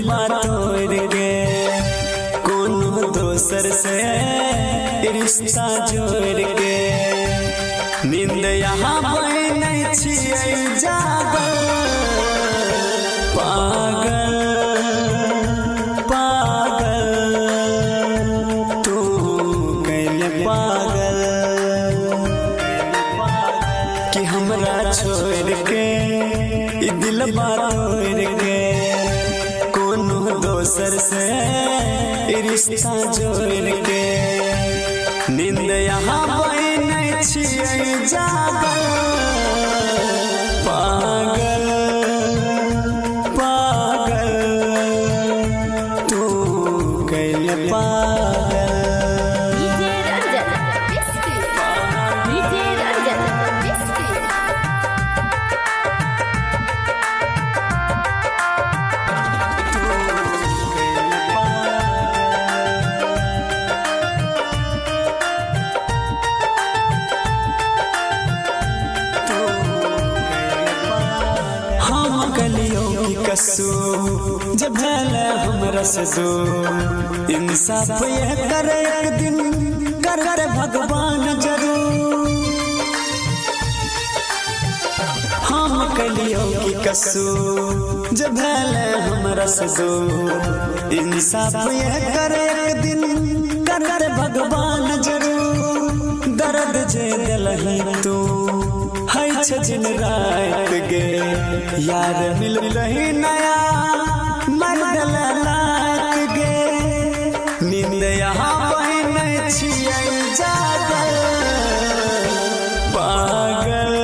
दिलवा तोड़ के कोनो दोसर से रिश्ता जोड़ के नींद यहाँ नहीं छियै जागल पागल पागल तू कैले पागल कि हमरा छोड़ के दिलवा तोड़ के कोनो दोसर से रिश्ता जोड़ के नींद यहाँ नहीं छियै जागल पागल पागल तू कैले पागल। जब भले हमरा से दो इंसाफ ये करे एक दिन करे भगवान जरूर हम कलियो की कसूर जब भले हमरा से दो इंसाफ ये करे एक दिन करे भगवान जरूर दर्द जे दिलही तू है दिन रात गे यार मिल रही नया मर्दल लात गे नींद यहाँ नहीं छियै जागल पागल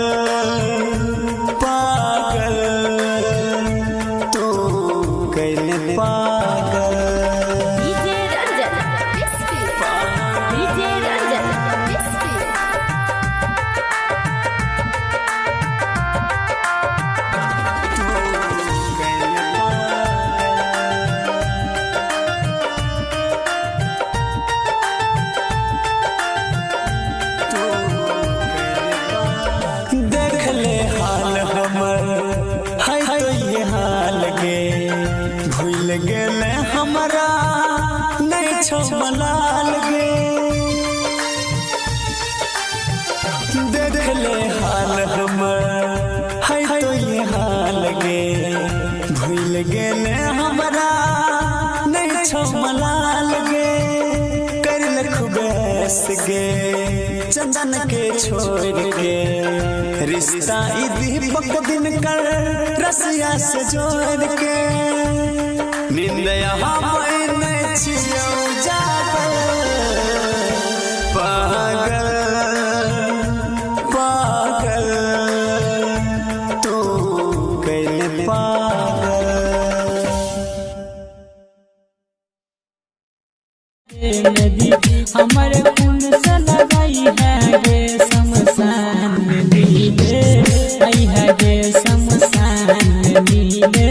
पागल तू कैले पागल। भूल गेले हमरा नहीं छो मलाल गे देख ले हाल हमर है तो ये हाल गे भूल गेले हमरा नहीं छो मलाल गे कर ले खुबैस गे चंदन के छोड़ के रिश्ता दीपक दिन कर रसिया से जोड़ के नींद यहाँ नहीं छियै जागल पागल पागल तू कैले पागल। नदी हमारे खून से लगाई है गे शमशान में मिले आई है गे शमशान में मिले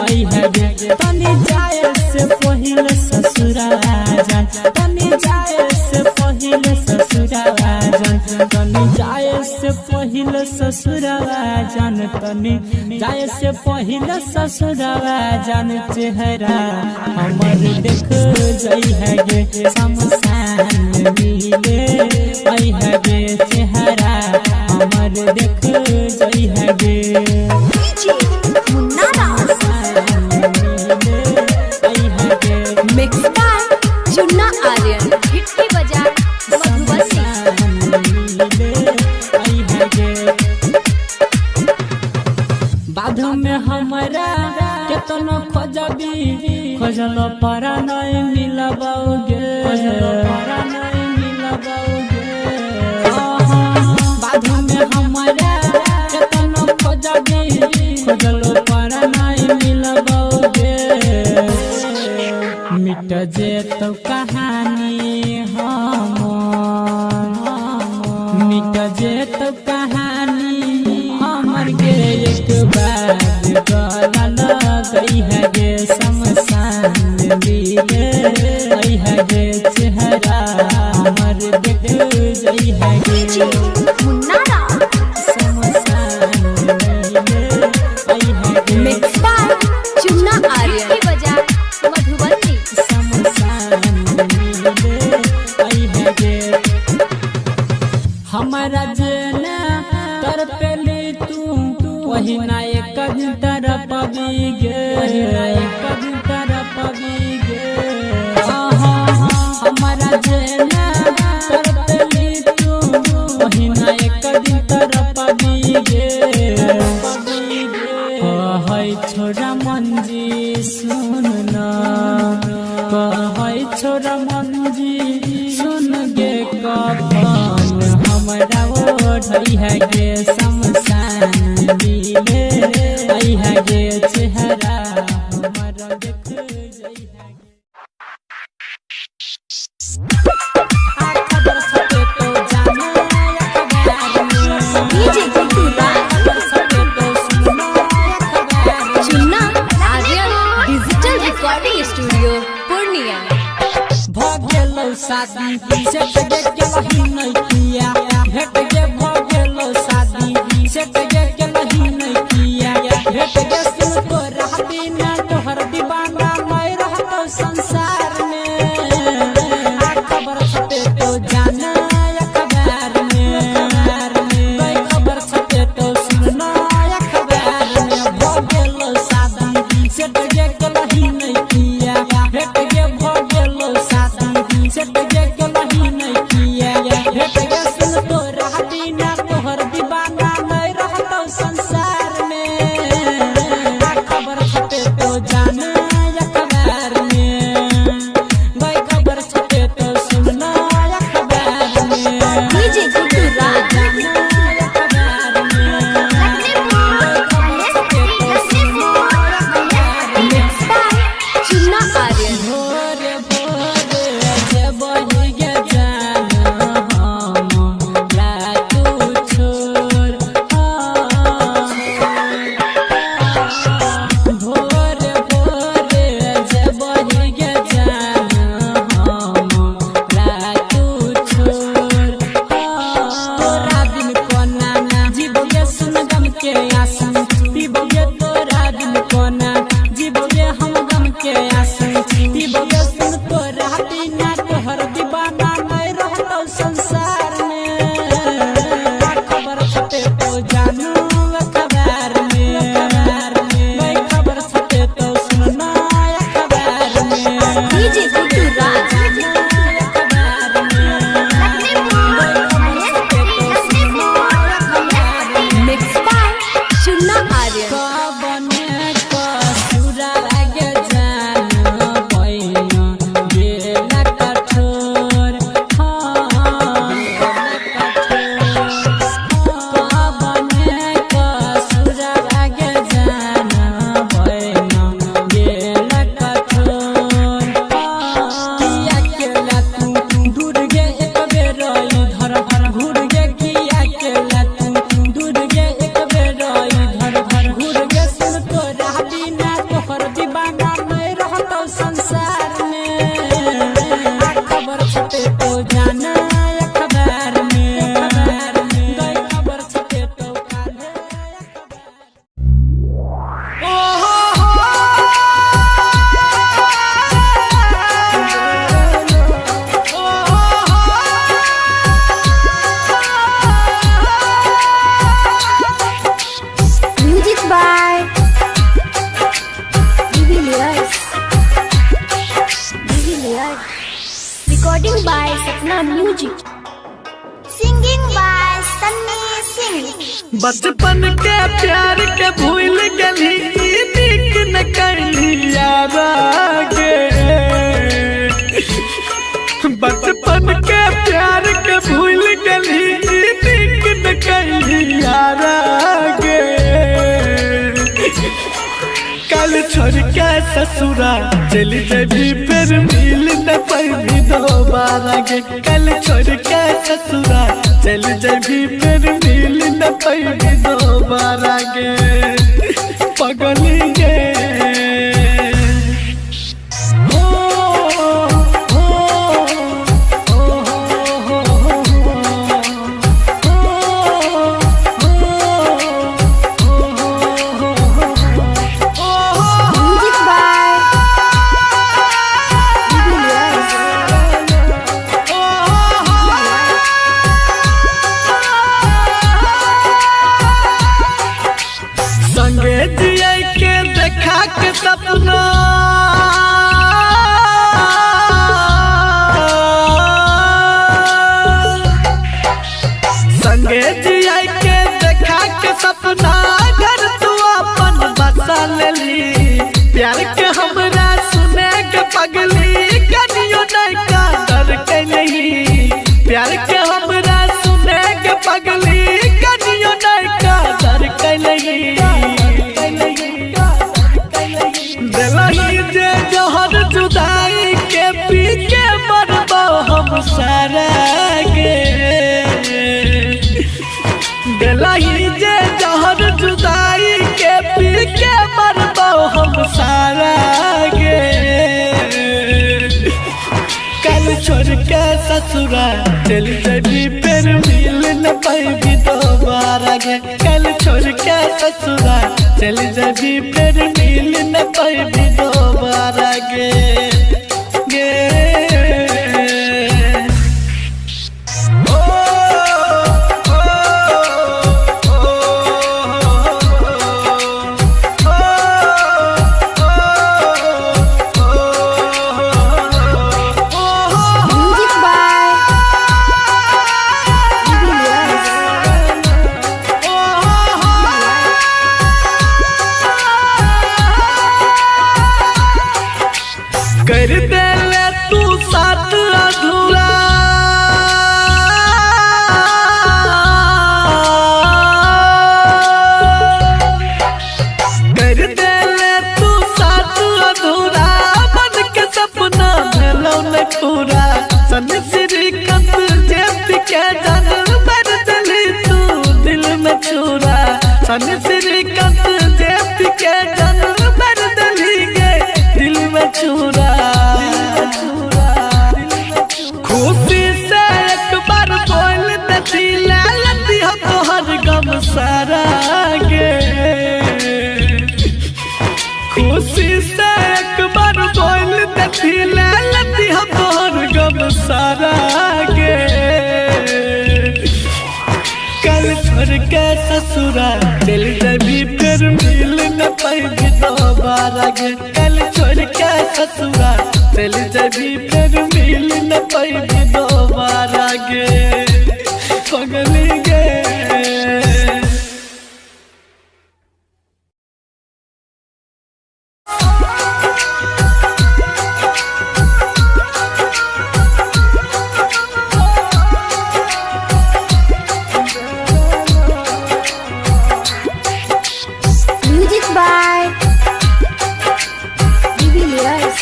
आई है गे तनी जाए से पहले ससुराल जान तनी जाए से पहले ससुराल जान तनी जाए से पहले ससुराल जान तनी जाए से पहले ससुराल जान चेहरा हमर देख जई है गे शमशान में मिले आई है गे चेहरा हमर देख जई है गे बाधों में हमारा केतनो खोजबी खोजलो पारा नहीं मिलबाओगे पारा नहीं मिलबाओगे बाधों में हमारा केतनो खोजबी खोजलो पारा नहीं मिलबाओगे मिट जे तो कहानी हम मिट जे तो कहानी हमर के एक बार गला गई है गे शमशान में मिले आई है गे चेहरा हमर देख जई है गे शमशान में मिले आई है गे मिक्स बाय चुन्ना आर्यन की वजह वही ना एक दिन तरह पवी गे, वही ना एक दिन तरह पवी गे। हमारा जेना करतली तू, वही ना एक दिन तरह पवी गे। कहै छोरा मंजी सुन ना, कहै छोरा मंजी सुन गे कफन हमरा ओढ़ै है गे शमशान मिले, आई है गे चेहरा हमरा देख जई है। खबर सके तो जाना अखबार में, DJ Guddu Raj Chunna Aryan digital recording studio Purnia. भगेलो शादी से तगे के लही नहीं किया, भेट गे भगेलो शादी से तगे के लही नहीं किया, भेट गे सुन तो रहती ना तोहर दीवाना मैं रहतो संसार में। खबर छपे तो जाना अखबार में, खबर छपे तो सुनना अखबार में। भगेलो शादी से तगे के लही नहीं किया, भेट गे भगेलो शादी से तगे के लही नहीं किया, भेट गे सुन तो रहती ना तोहर दीवाना मैं रहतो संसार में। खबर छपे तो जाना अखबार में, खबर छपे तो सुनना अखबार में। डीजे गुड्डू राज चुन्ना आर्यन। भोरे भोरे जब बहि गे जाना हमरा तू छोड़, भोरे भोरे जब बहि गे जाना हमरा तू छोड़। तोरा दिन कोना जीवोगे सुन गम के आंसू, पीबोगे तोरा दिन कोना जीवोगे हम गम के आंसू, पीबोगे सुन तोरा बिना तोहर दीवाना नहीं रहतो संसार में। खबर छपे तो जानू अखबार में, खबर छपे तो सुनना अखबार में। DJ Guddu Raj mix by Chunna Aryan. कबने कसुरा गे जाना पैना गेला कठोर, कबने कसुरा गे जाना पैना गेला कठोर। किया केला तू दूर गे एक बेर इधर घूर गे, किया केला तू दूर गे एक बेर इधर घूर गे। सुन तो रहती ना तोहर दीवाना नहीं रहतो संसार में। खबर छपे तो जाना अखबार में, खबर छपे तो काले music by Divilliers, recording by Sapna music, singing by Sunny Singh. बचपन के प्यार के भूल गली नीक न कैली यारा गे, बचपन के प्यार के भूल गली नीक न कैली यारा गे। कल छोड़ के ससुरा चली जबी फिर मिल न पैनी दोबारा गे। कल छोड़ के ससुरा चली जबी फिर मिल न पैनी दोबारा गे। पगली गे म्यूजिक बाय डिविलियर्स। ससुरा चल जबी फिर मिल न पाई दोबारा गे। कल छोड़ के ससुरा चल जबी फिर मिल न पाई दोबारा गे कर दे ले तू साथ अधूरा कर दे ले तू साथ अधूरा मन के सपना भेलो न पूरा सन श्रीकांत जेब के जान भर दिली तू दिल में चूरा सन श्रीकांत जेब के जान भर दिली गे दिल में चूरा। खुशी से एक बार बोल देती ले लेती हो तोहर गम सारा गे। खुशी से एक बार बोल देती ले लेती हो तोहर गम सारा गे। कल छोड़ के ससुरा चल जबी फिर मिल न पाई दोबारा गे। कल छोड़ के ससुरा चल जबी फिर मिल न पाई दोबारा गे पगली गे। Music by Divilliers.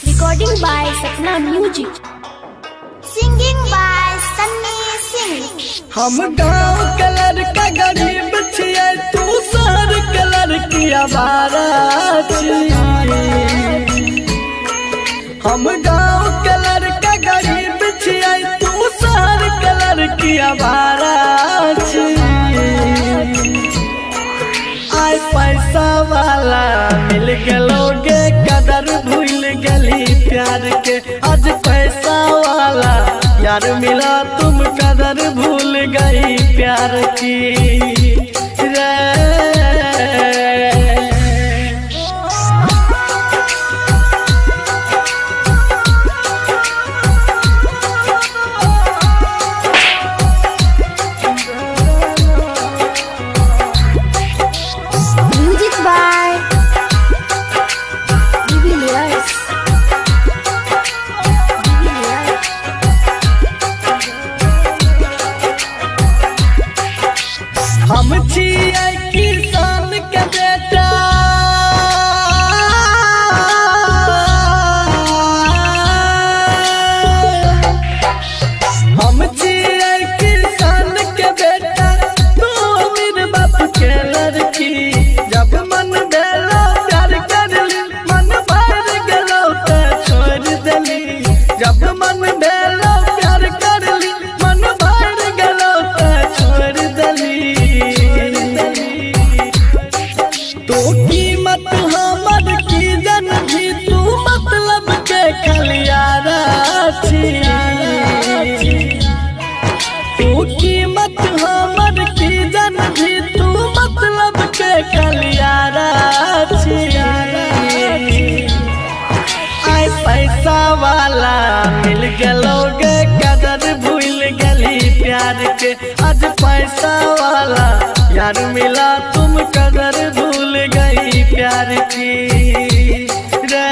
Recording by Sapna Music. Singing by Sunny Singh. हम गाँव कलर का गरीब छिए तू शहर कलर की आवारा छिए। हम गाँव कलर का गरीब छिए तू शहर कलर की आवारा छिए। आय पैसा वाला मिल गलोगे कदर भूल गली प्यार के। आज पैसा वाला यार मिला तुम कदर भूल गई प्यार की रे। Music by Divilliers. हम छिए किसान के बेटा हम छिए किसान के बेटा तू अमीर बाप के लड़की। जब मन भेलो प्यार कर ली मन भर गेलो तो छोड़ देली। जब मन भेलो प्यार कर ली मन भर गेलो तो छोड़ देली। तो कीमत हमर की जन भी तू मतलब के खलियारा छिया। तू कीमत हमर की जन भी तू मतलब के खलियारा छिया। आय पैसा वाला मिल गलोगे कदर भूल गली प्यार के। आज पैसा वाला यार मिला तुम कदर भूल गई प्यार की रे।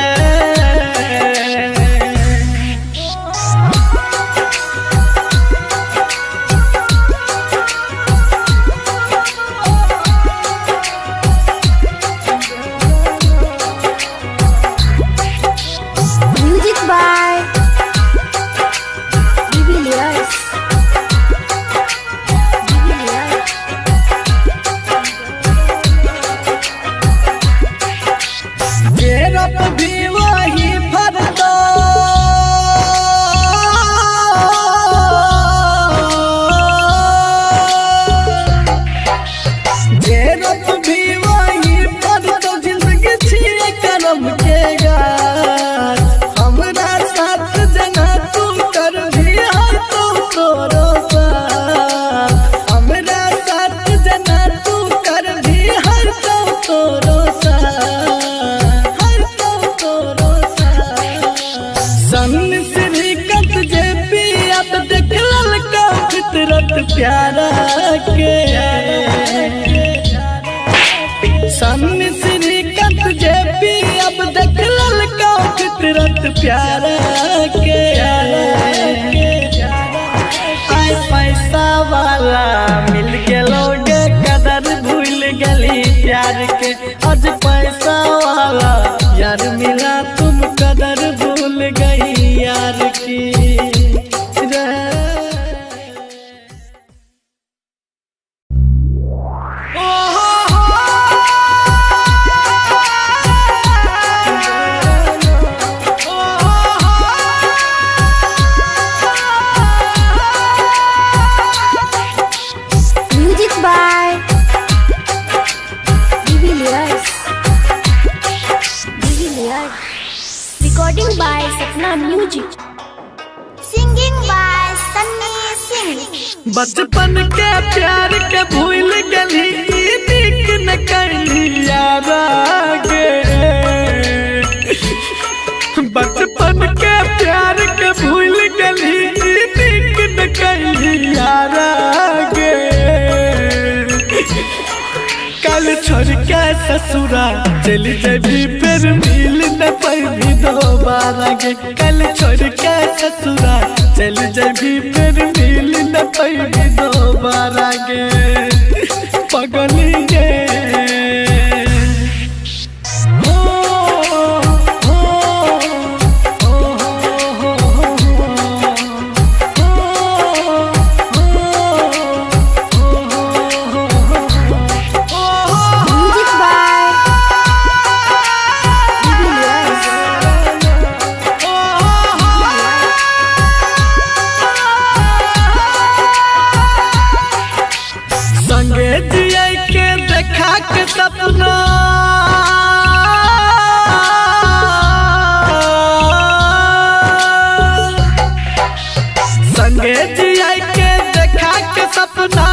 Music by Divilliers. प्यारा के सामने श्रीकांत जेपी अब देख ललका फितरत प्यारा के आय पैसा वाला मिल गेलोगे कदर भूल गली प्यार के आज पैसा वाला यार मिला तुम कदर भूल गई यार की Music by Divilliers. Recording by Sapna Music. Singing by Sunny Singh. बचपन के प्यार के भूल गली नीक न कली यार आगे बचपन के प्यार के भूल गली नीक न कली यार आगे कल छोड़ के ससुरा चली जबी फिर मिल न पाई दोबारा गे कल छोड़ के ससुरा चली जबी फिर मिल न पाई दोबारा गे पगली गे Music by Divilliers. संगे जिया के देखा के सपना संगे जिया के देखा के सपना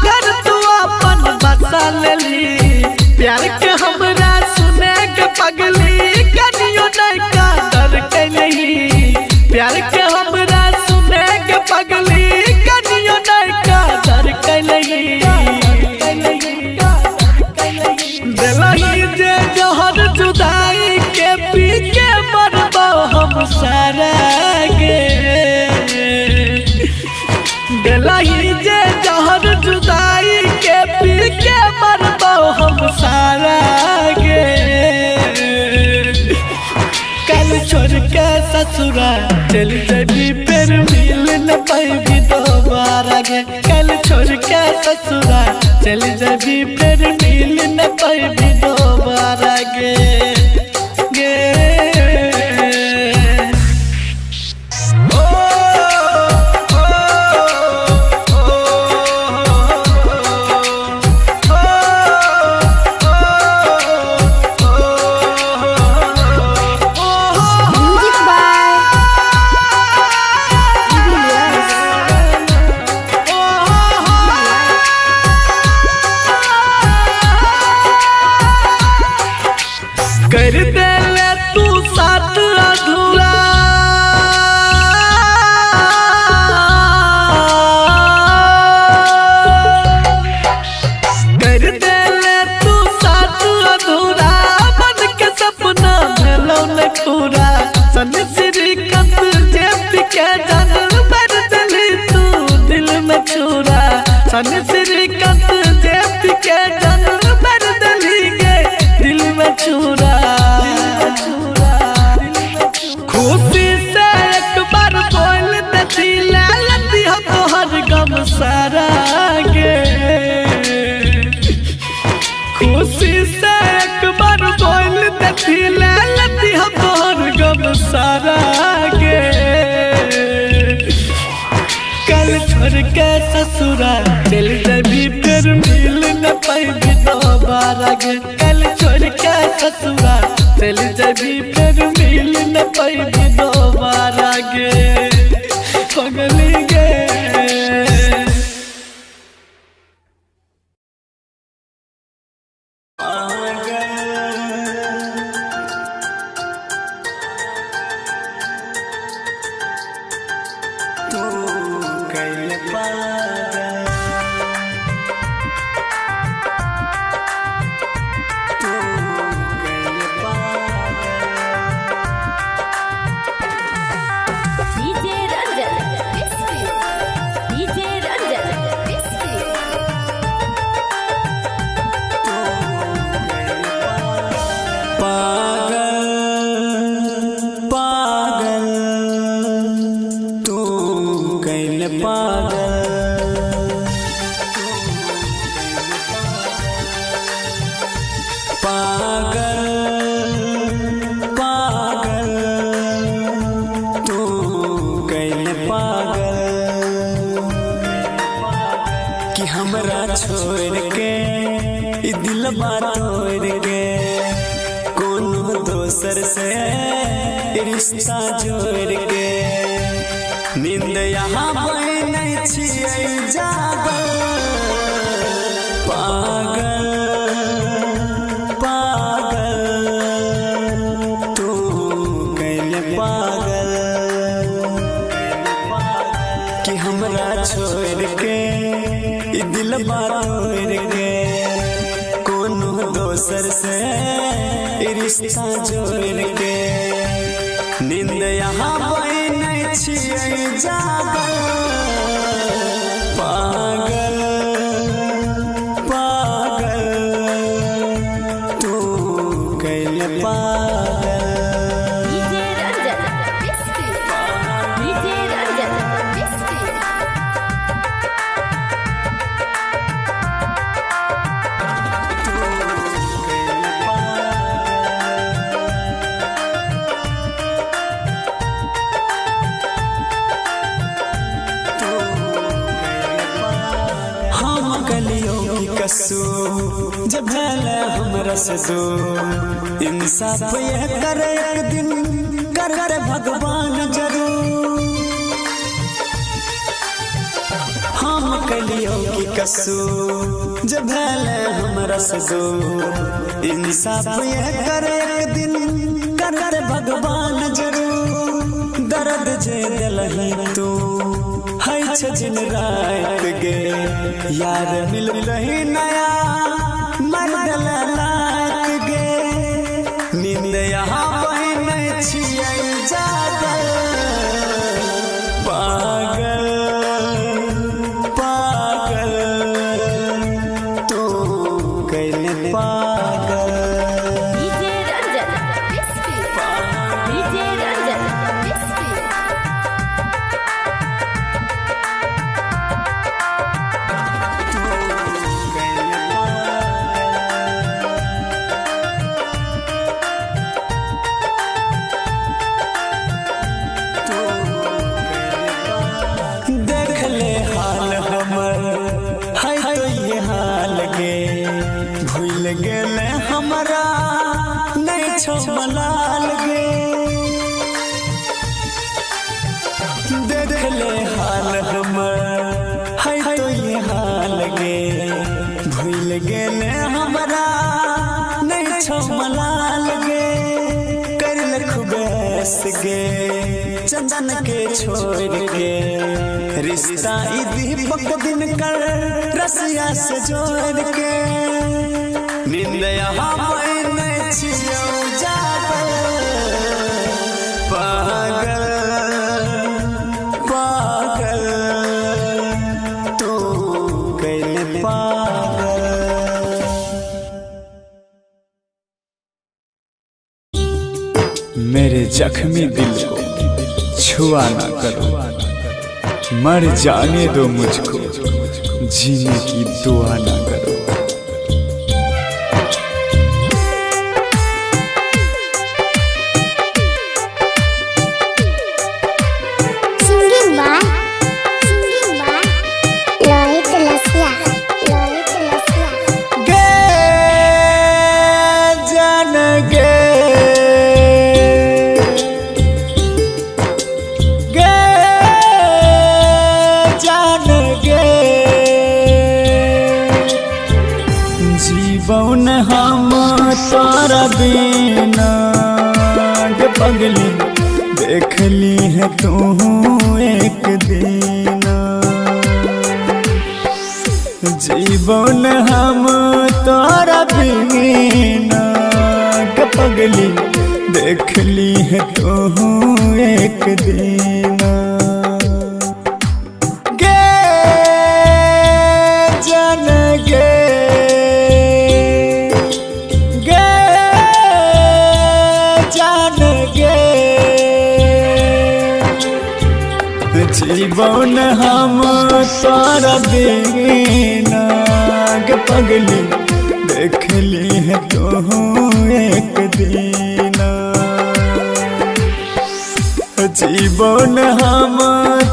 घर तू अपन बसा लेली प्यार के हमरा सुने के पगली कनियो नहीं का डर के नहीं प्यार के हमरा सुने के पगली कनियो नहीं का डर के नहीं दिलही जे जहर जुदाई के पी के मरबो हम सारा गे दिलही जे जहर जुदाई के पी के मरबो हम सारा गे कल छोड़ के ससुरा चल जबी फिर मिल न पाई दोबारा गे कल छोड़ के ससुरा चल जबी फिर मिल न पाई दोबारा गे गे ओ Music by Divilliers. कर दे ले तू साथ अधूरा कर दे ले तू साथ अधूरा मन के सपना भेलो न पूरा सन श्रीकांत जेप के जान भर दिली तू दिल में छुरा सन श्रीकांत जेप के जान भर दिली गे दिल में छुरा खुशी से एक बार बोल दती लती हम तोहर गम सारा गे खुशी से एक बार बोल दती लती हम तोहर गम सारा गे कल छोड़ के ससुरा चल जबी फिर मिल न पाई दोबारा गे कल छोड़ के ससुरा चल जबी फिर मिल न पाई दोबारा गे पगली गे तू कैल पागल दिलवा तोड़ के कोनो दोसर से रिश्ता जोड़ के नींद यहाँ नहीं छियै जागल पागल पागल तू कैले पागल कि हमरा छोड़ के ई दिलवा तोड़ के कोनो दोसर से रिश्ता जोड़ के नींद यहाँ नहीं छियै जागल पागल पागल तू कैले पागल डीजे रंजन डीजे रंजन कसू जब भले हमरा से दो इंसाफ ये करे एक दिन कर भगवान जरूर हम कलियो की कसू जब भले हमरा से दो इंसाफ ये करे एक दिन कर भगवान जरूर दर्द जे दिलहि तू है दिन रात गे यार मिल रही नया मर लात गे नींद यहाँ नहीं छियै जागल पागल पागल तू कैले पागल डीजे रंजन डीजे रंजन देख ले हाल हमर है तो ये हाल गे भूल गेले हमरा नहीं छो मलाल गे देख ले हाल हमर है तो ये हाल गे भूल गेले हमरा नहीं छो मलाल गे कर ले खुबैस गे चंदन के छोड़ के रिश्ता ई दीपक दिन कर रसिया से जोड़ के नींद यहाँ नहीं छियै जागल पागल पागल तू कैले पागल मेरे जख्मी दिल को छुआ ना करो मर जाने दो मुझको जीने की दुआ ना करो सिंगिंग बाय लोहित लसिया गे जान गे गे जान गे जीवन हम तोरा बिना गे पगली देख ली है तू एक दिन जीवन हम तोरा बिना गे पगली देख ली है तू एक दिन गे जान गे गे जान गे जीवन हम तोरा बिना गे पगली देख ली है तू एक दिन जीवन हम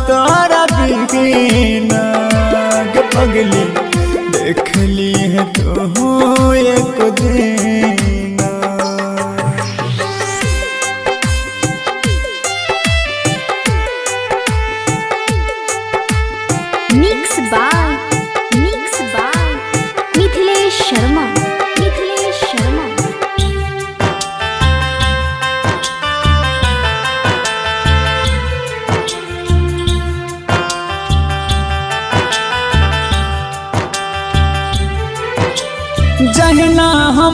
तोरा बिना गे पगली देख ली है तू एक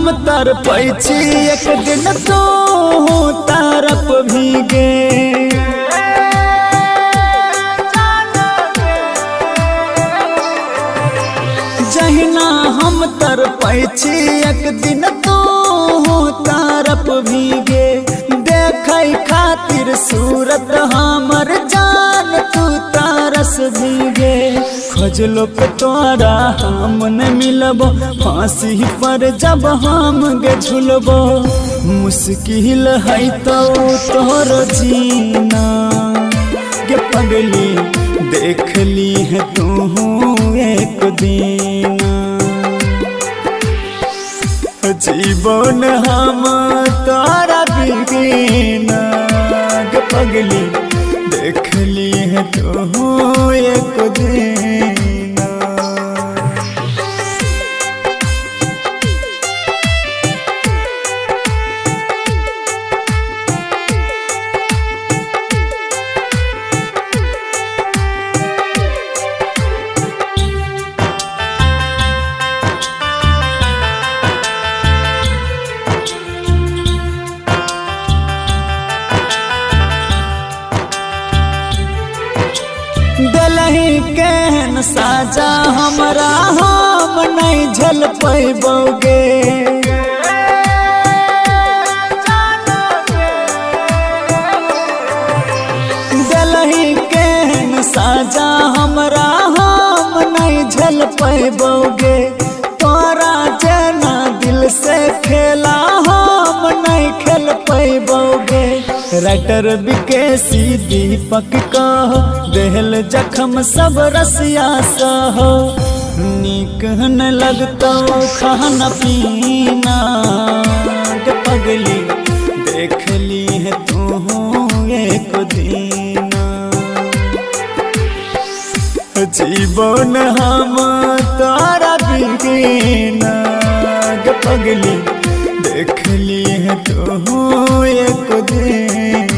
हम तरपै छी एक दिन तू तरफ भीगे जहिना हम तरपै छी एक दिन तू तरफ भीगे देखै खातिर सूरत हमर जान तू तरस भीगे खोजलो पे तोरा हम न मिलबो फांसी पर जब हम गे झुलबो मुश्किल है तो तोर जीना के पगली देख ली है तू एक दिन जीवन हम तारा बिना के पगली देख ली है तू एक दिन दलही केहन साजा हमरा हम नहीं झल पैबोगे दलही केहन साजा हमरा हम नहीं झल पैबोगे तोरा जना दिल से खेला हम नहीं खेल पैबोगे राइटर विकेसी दीपक कहो देहल जखम सब रसिया सहो नीक न लगतो खाना पीना के पगली देख ली है तू एक दिन जीवन हम तारा बिना के पगली देख ली है तू एक दिन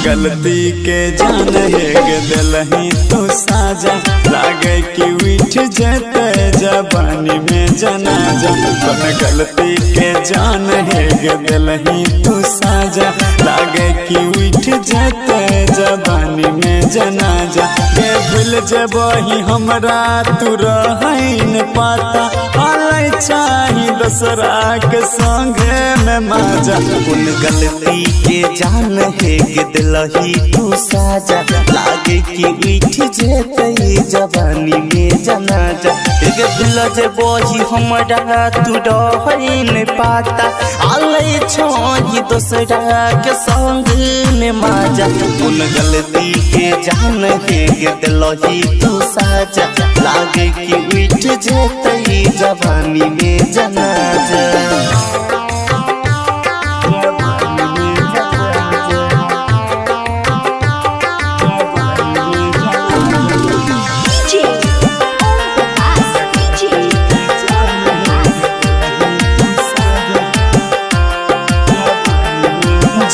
गलती के जान है दिलही तू साजा लागे कि उठ जते जवानी में जनाजा कौन गलती के जान है दिलही तू साजा लागे कि उठ जते जवानी में जनाजा गे भूल जबही हमरा तू रहैन पाता हालै चाही दूसरा के संगे में माजा कौन गलती के जान है दिलही तू साजा लागे कि उठ जेतई जवानी में जनाजा एक भूल जबही हमरा तू रहैन पाता आलै छही दूसरा के संग में माजा कौन गलती के जान है दिलही तू साजा लागे कि उठ जेतई जवानी में जनाजा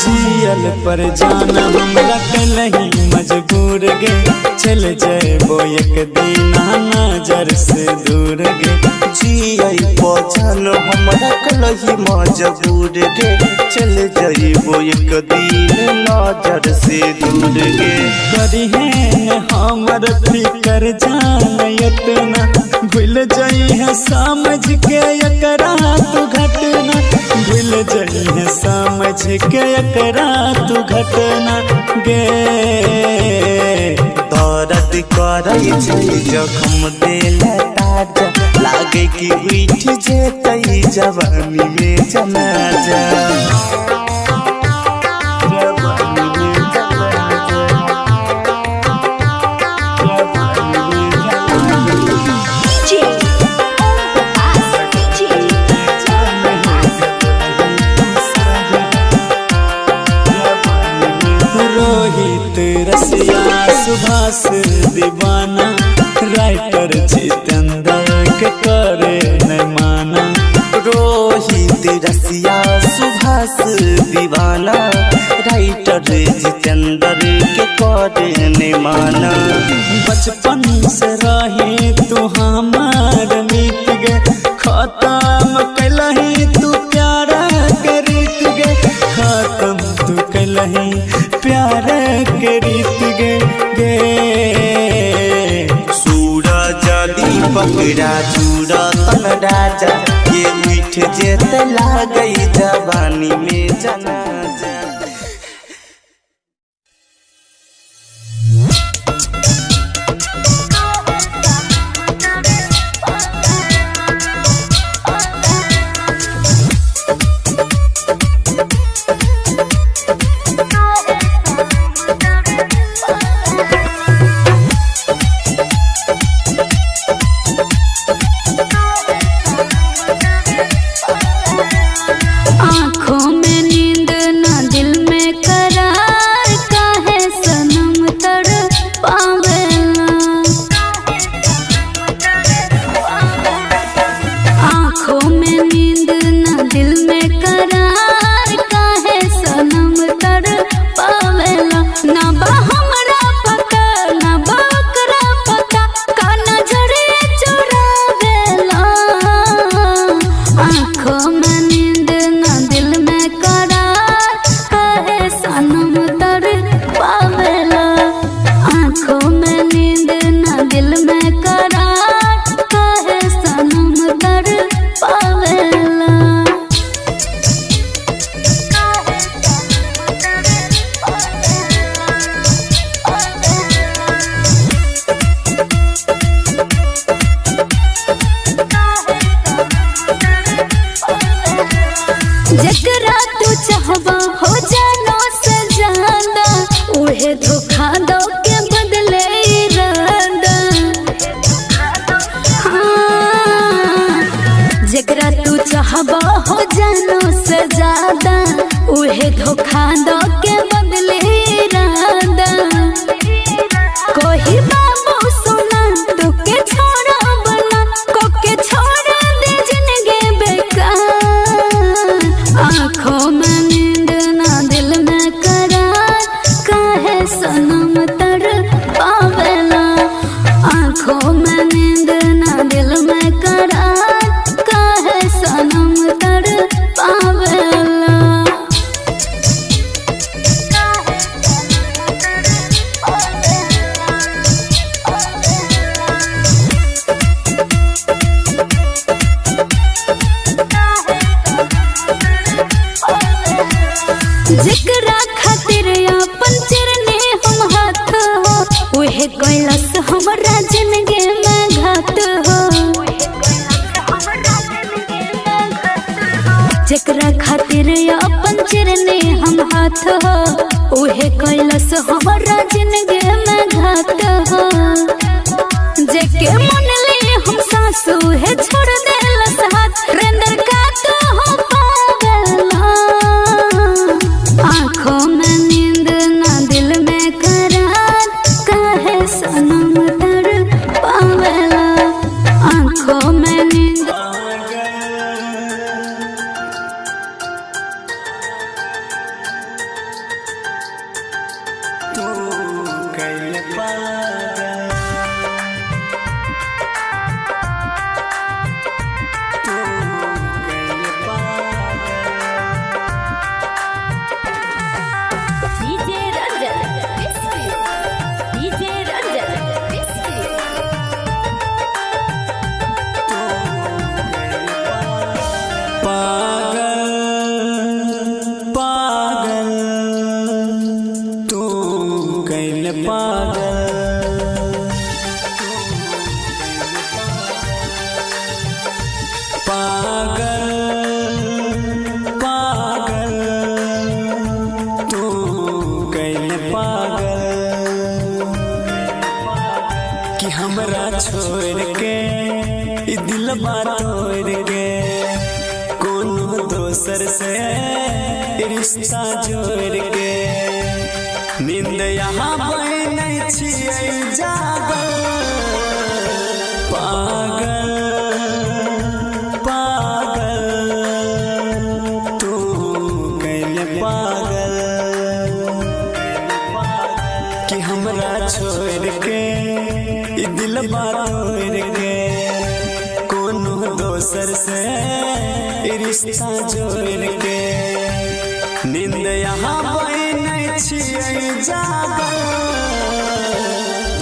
जियल पर जाना हमरा कलही मजबूर गे चल जेबो एक दिन नजर से दूर गे जियई पहचान हमरा कलही मजबूर गे चल जइबो एक दिन नजर से दूर गे करिहे हमर फिकर जान इतना भूल जाई है समझ के एकरा तू घटना भूल जाई है समझ के एकरा तू घटना गे दर्द करई छै जखम दिल ताजा लागे कि उठ जेतई जवानी में जनाजा सुभाष दीवाना राइटर जितेंद्र के करे न माना रोहित रसिया सुभाष विकास दीवाना राइटर जितेंद्र के करने माना। बचपन से रही तू हमार मीत गे, खत्म कैलही तू प्यार के रीत गे, खत्म तू कैलही प्यार के रीत गे गे। सूरज दीपक राजूरा तन राजा ये मीठ जेत लागई जवानी में जनाजा। आँखों में नींद ना दिल में करार, काहे सनम तड़पावेला। आँखों में नींद ना दिल में करार, काहे सनम तड़पावेला। ना बा हमरा पता ना बा ओकरा पता, का नजरे चुरावेला। आँखों में नींद ना दिल में करार, काहे सनम तड़पावेला। आँखों में नींद ना दिल में करार, काहे सनम तड़पावेला। जकरा तू चाहबा हो जानो से ज्यादा, उहे धोखा दो के बदले इरादा। हाँ, जकरा तू चाहबा हो जानो से ज्यादा, उहे धोखा दो के बदले इरादा। कोई बाबू सुना तो के छोड़ा बना, को के छोड़ा दे जिंदगी बेकार। आँखों में नींद ना दिल में करार, काहे सनम तड़पावेला। आँखों में नींद ना दिल में करार, काहे सनम तड़पावेला। जकरा खातिर अपन चरने हम हाथ हो, उहे कैलस हमरा जिंदगी में घात हो। जकरा खातिर अपन चरने हम हाथ हो, उहे कैलस हमरा जिंदगी में घात हो। जेके मन ले हम सासू है छोड़ देलस हाथ, रेंदर का तो हो पागला। आँखों में नींद ना दिल में करार, काहे सनम तड़पावेला। आँखों में नींद डीजे रंजन डीजे रंजन पागल पागल तू कैल पागल। पागल पागल तू कैल पागल। कि हमरा छोड़ के ई दिलबा तोड़ के कोनो दोसर से रिश्ता जोड़ के नींद यहाँ बहनै छियै जागल। पागल पागल तू कि हमरा छोड़ के ई दिल तोड़ के कोनो दोसर से ई रिश्ता जोड़ के नींद यहाँ बहने छियै जागल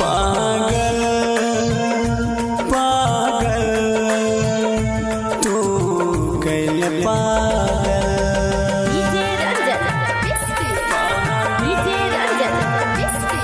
पागल पागल तू कैले पागल डीजे रंजन बिस्की डीजे रंजन बिस्की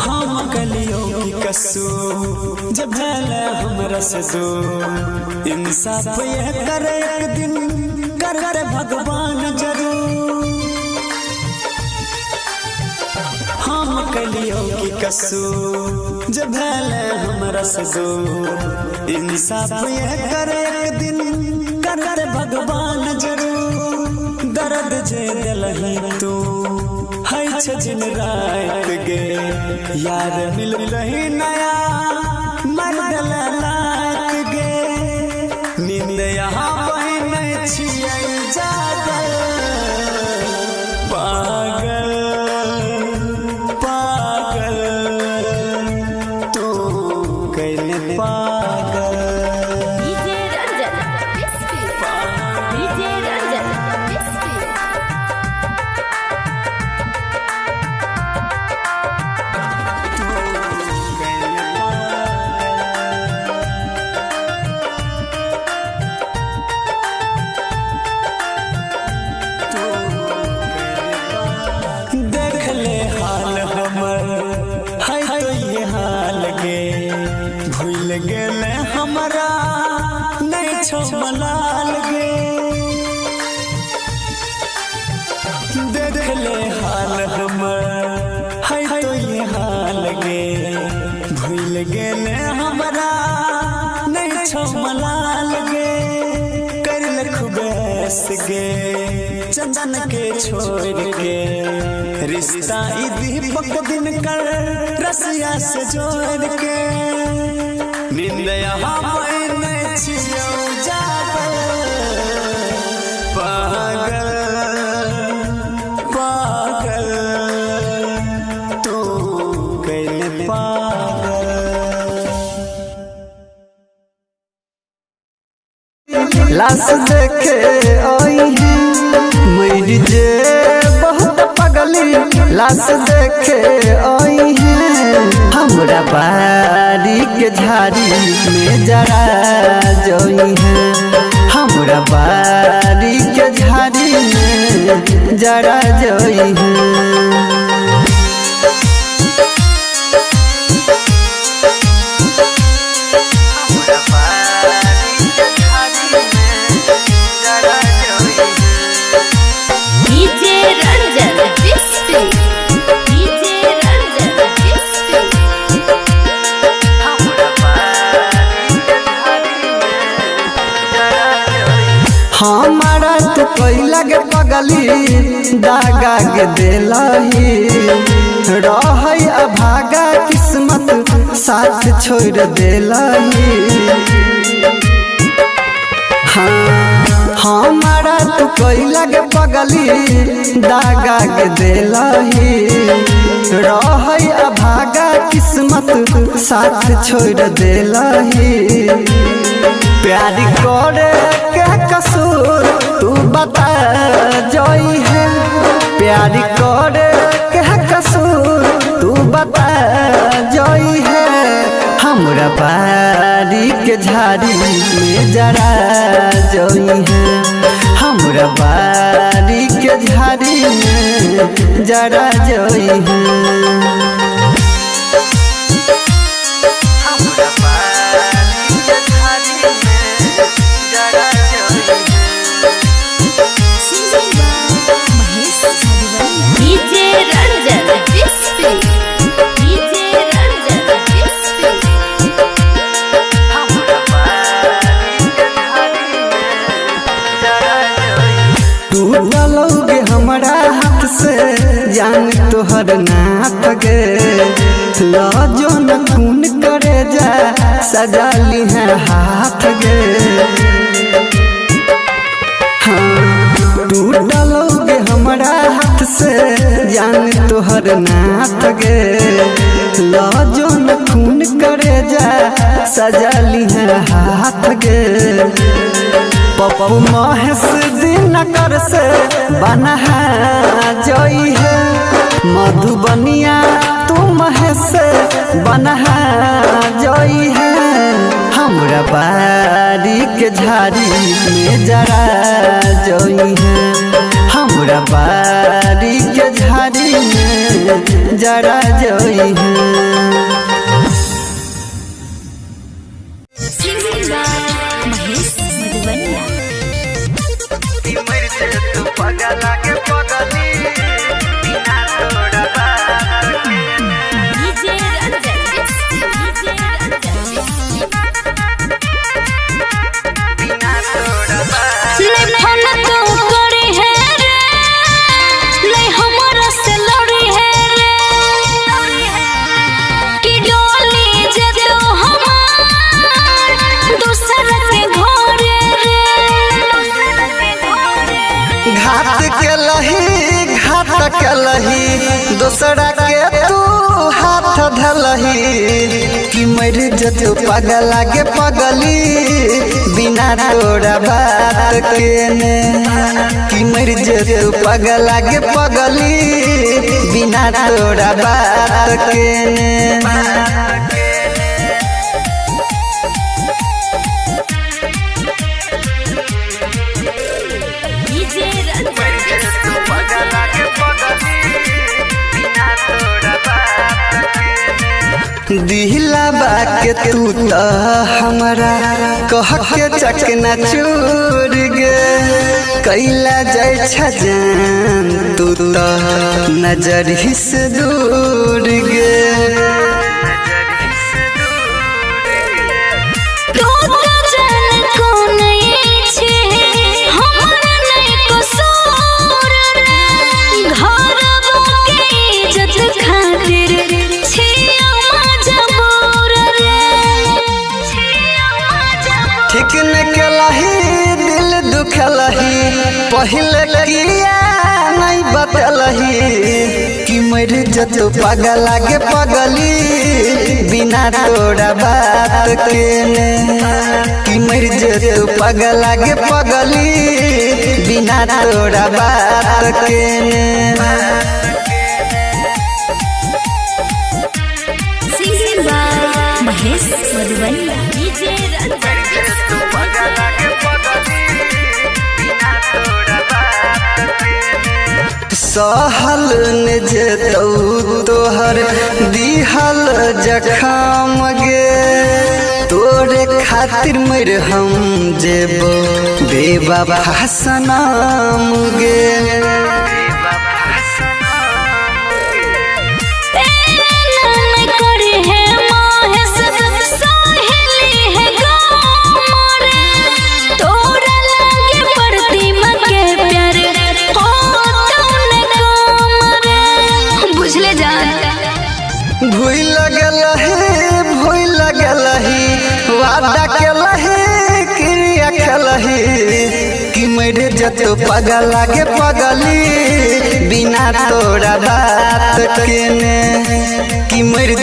हम कलियों की कसू जब भले हमरा से दो इंसाफ ये करे एक दिन करते भगवान जरूर हम कलियों की कसू जब भले हमरा से दो इंसाफ ये करे एक दिन करते भगवान जरूर दर्द जे दिलही तू है दिन रात गे यार मिल रही नया मर्दल लात गे नींद यहाँ बहने छियै जागल पागल पागल तू कैले पागल डीजे रंजन बिस्की डीजे रंजन बिस्की देख ले हाल हमर है तो ये हाल गे भूल गेले हमरा नहीं छो मलाल गे देख ले हाल हमर है तो ये हाल गे भूल गेले हमरा नहीं छो मलाल गे कर ले खुबैस गे चंदन के छोड़ के रिश्ता ई दीपक दिन कर रसिया से जोड़ के नींद यहाँ बहने छियौ जागल पागल पागल तू कैले पागल लाश देखे आई है मेरी जे बहुत पगली लाश देखे आई है हमरा बारी के झाड़ी में जरा जोई है हमरा बारी के झाड़ी में जरा जोई है डीजे रंजन बिस्की डीजे रंजन बिस्की हमारा तो कोई लगे पगली दागा के दिलही रहै अभागा किस्मत साथ छोड़ दिलही हमारा तो कोई लगे पगली दागा के दिलही रहै अभागा किस्मत साथ छोड़ दिलही प्यार करे के कसूर तू बता जोई है प्यार करे के कसूर तू बता जोई है हमरा बारी के झाड़ी में जरा जोई है हमरा बारी के झाड़ी में जरा जोई है डीजे रंजन बिस्की डीजे रंजन बिस्की टूटल तोहर नाथ गे लाजो न खून करे जा सजा ली है हाथ गे टूटलोगे हमारा हाथ से जान तोहर नाथ गे लाजो न खून करे जा सजा ली है हाथ गे पप्पू महेश दिनकर से बना है जोई है मधुबनिया तू महेश से बना है जोई है हमरा बारी के झाड़ी में जरा जोई है हमरा बारी के झाड़ी में जरा जोई है दूसरा के तू हाथ धलही कि मर जतो पगला के पगली बिना तोरा बात के ने कि मर जतो पगला के पगली बिना तोरा बात के ने दिहला बाके तू तो हमारा कह के चकना चूर गे कैला जाय छजान तू तो नजर हिस दूर गे पहले किया नहीं बतलही कि मर जतो पगला के पगली बिना तोरा बात के ने कि मर जतो पगला के पगली बिना तोरा बात के ने महेश मधुबनिया सहल ने जेतौ तोहर दिहल जखम गे तोरे खातिर मर हम जेबो बेवफा सनम गे जतो पगला के पगली बिना तोरा बात के ने कि मर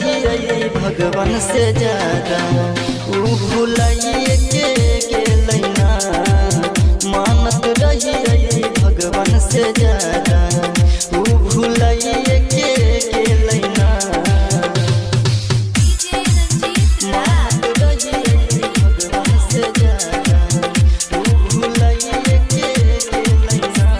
भगवान से ज्यादा ऊ भुलाइए के लैना मानत रही भगवान से ज्यादा ऊ भुलाइए के लैना मानत रही भगवान से ज्यादा ऊ भुलाइए के लैना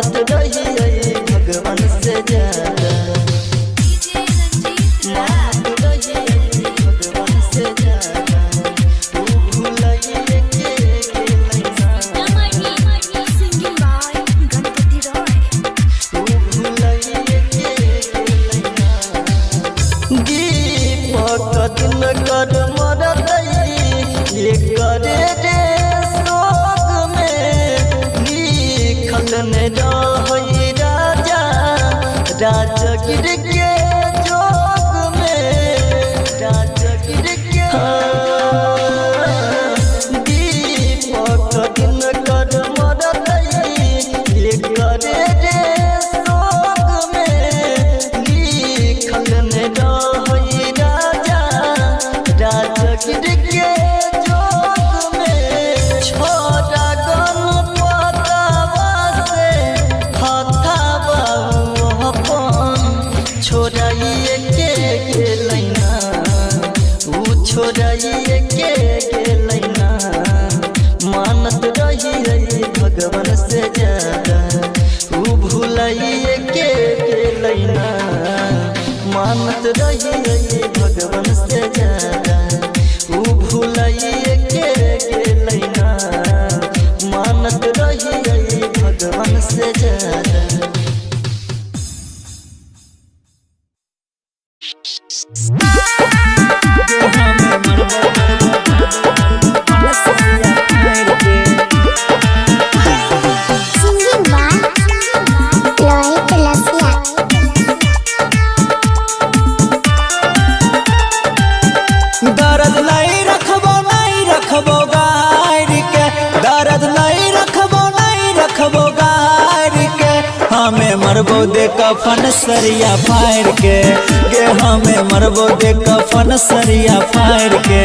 मानत रहिए भगवान से ज्यादा मानत रहिए भगवान से ज्यादा तू भुलाइए के लैना तू भुलाइए के लैना दीपक दिन कर मरदई ये करे रे सोग में लिखल ने रहई राजा राजगिर के जोग में राजगिर के दीपक दिन कर मरदई ये करे रे सोग में लिखल ने रहई राजा राजगिर के जोग में छोड़ा गन पतावा से हथावा अपन छोड़ाइए के लैना ऊ छोड़ाइए के लैना मानत रहिए भगवान से ज्यादा ऊ भुलाइए के लैना मानत रहिए भगवान से ज्यादा ऊ भुलाइए के लैना मानत रहिए भगवान से ज्यादा दर्द नहीं रखबो गायर के दर्द नहीं रखबो गायर के हमें मरबो दे कफन सरिया फायर के गे हमें मरबो दे कफन सरिया फायर के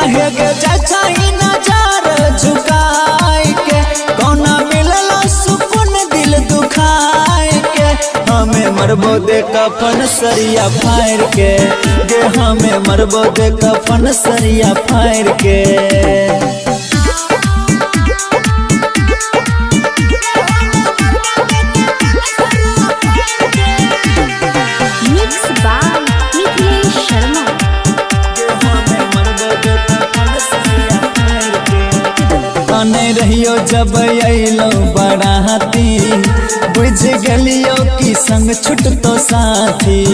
आहे गे चाचा ही नजर झुकाए के कौना मिलला सुकून दिल दुखाए के हमें मरबो दे कफन सरिया फायर के गे हमें मरबो दे कफन सरिया फायर के नहीं रहियो जब अलो बराती बुझ गलियो कि संग छुटतो साथी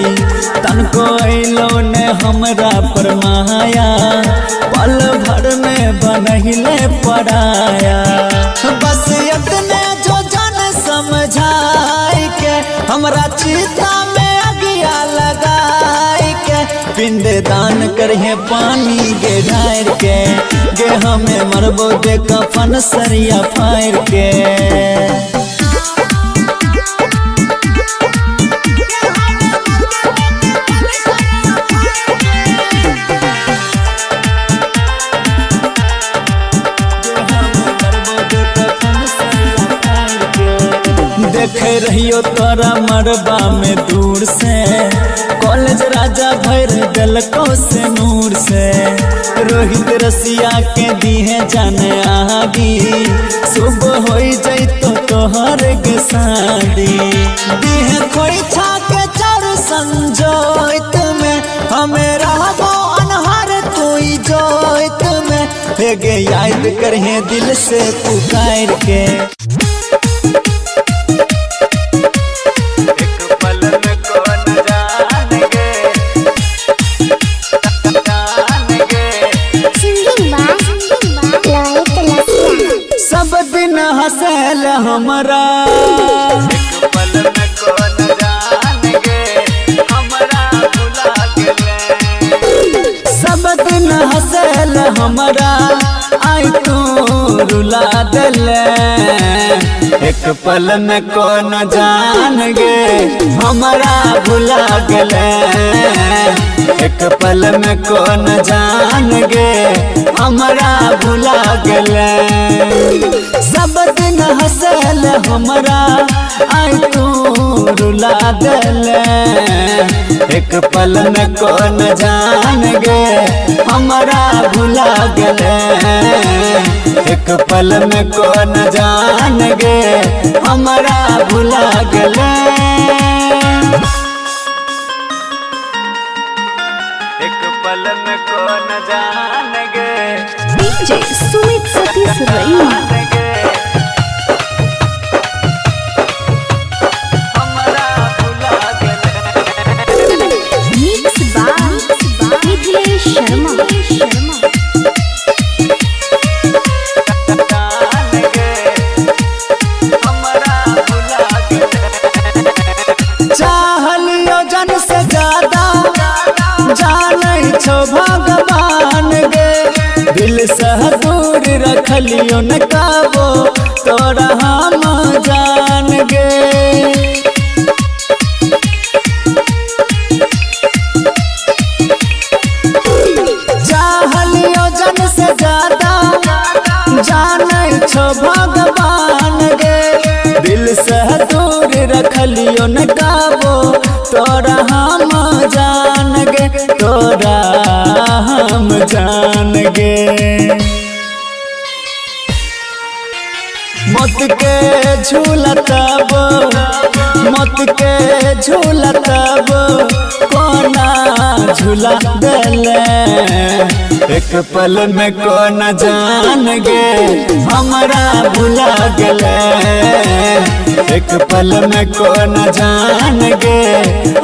तनको अलो ने हमरा पर माया पल भर में बनहिले पड़ाया बस इतने जो जन समझाई के हमरा चिता में अगिया लगाई के पिंड दान करहे पानी गे ढार के गे हमें मरबो दे कफन सरिया फायर के देखे रहियो तोरा मरबा में दूर से कॉलेज राजा भर गलको से नूर से रोहित रसिया के दिहे जाने आगी सुबह हो जैतो तोहर के शादी दिहे खोई छा के चढ़ संजोइत में हमें रहबो अनहर तोई जोइत में हेगे याद करहे दिल से पुकार के सब दिन हंसल हमरा एक पल में कौन जानेंगे हमरा भुला गेले सब दिन हंसल हमरा आई तू रुला दिले एक पल में कौन जान गे हमरा भुला गेले एक पल में कौन जान गे हमरा भुला गेले सब दिन हंसल हमरा आई तू रुला दिले एक पल में कौन जान गे हमारा भुला गले एक पल में कौन जान गे हमारा भुला गले एक पल में कौन जान गे डीजे सुमित सतीश रैना हमारा भुला गले मिक्स बाय मिथिलेश शर्मा चाहलियो जन से ज्यादा जानै छो भगवान गे दिल से दूर रखलियो न काबो तोरा हम जान गे चाहलियो जन से ज्यादा जानै छो भगवान गे दिल से दूर रखलियो न काबो तोरा हम जान गे तोरा हम जान गे मौत के झूला तब मौत के झूला तब कोना झूला देले एक पल में कौन जान गे हमारा भुला गले एक पल में कौन जान गे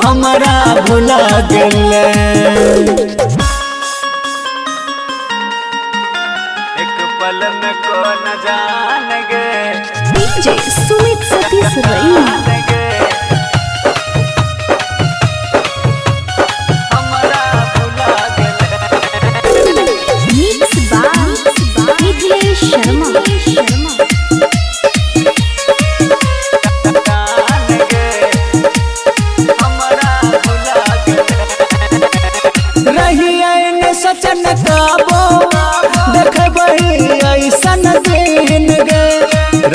हमारा भुला गले एक पल में कौन जान गे डीजे सुमित सतीश रैना हमारा भुला गले मिक्स बाय मिथिलेश शर्मा सचन काबो देखबही ऐसन दिन गे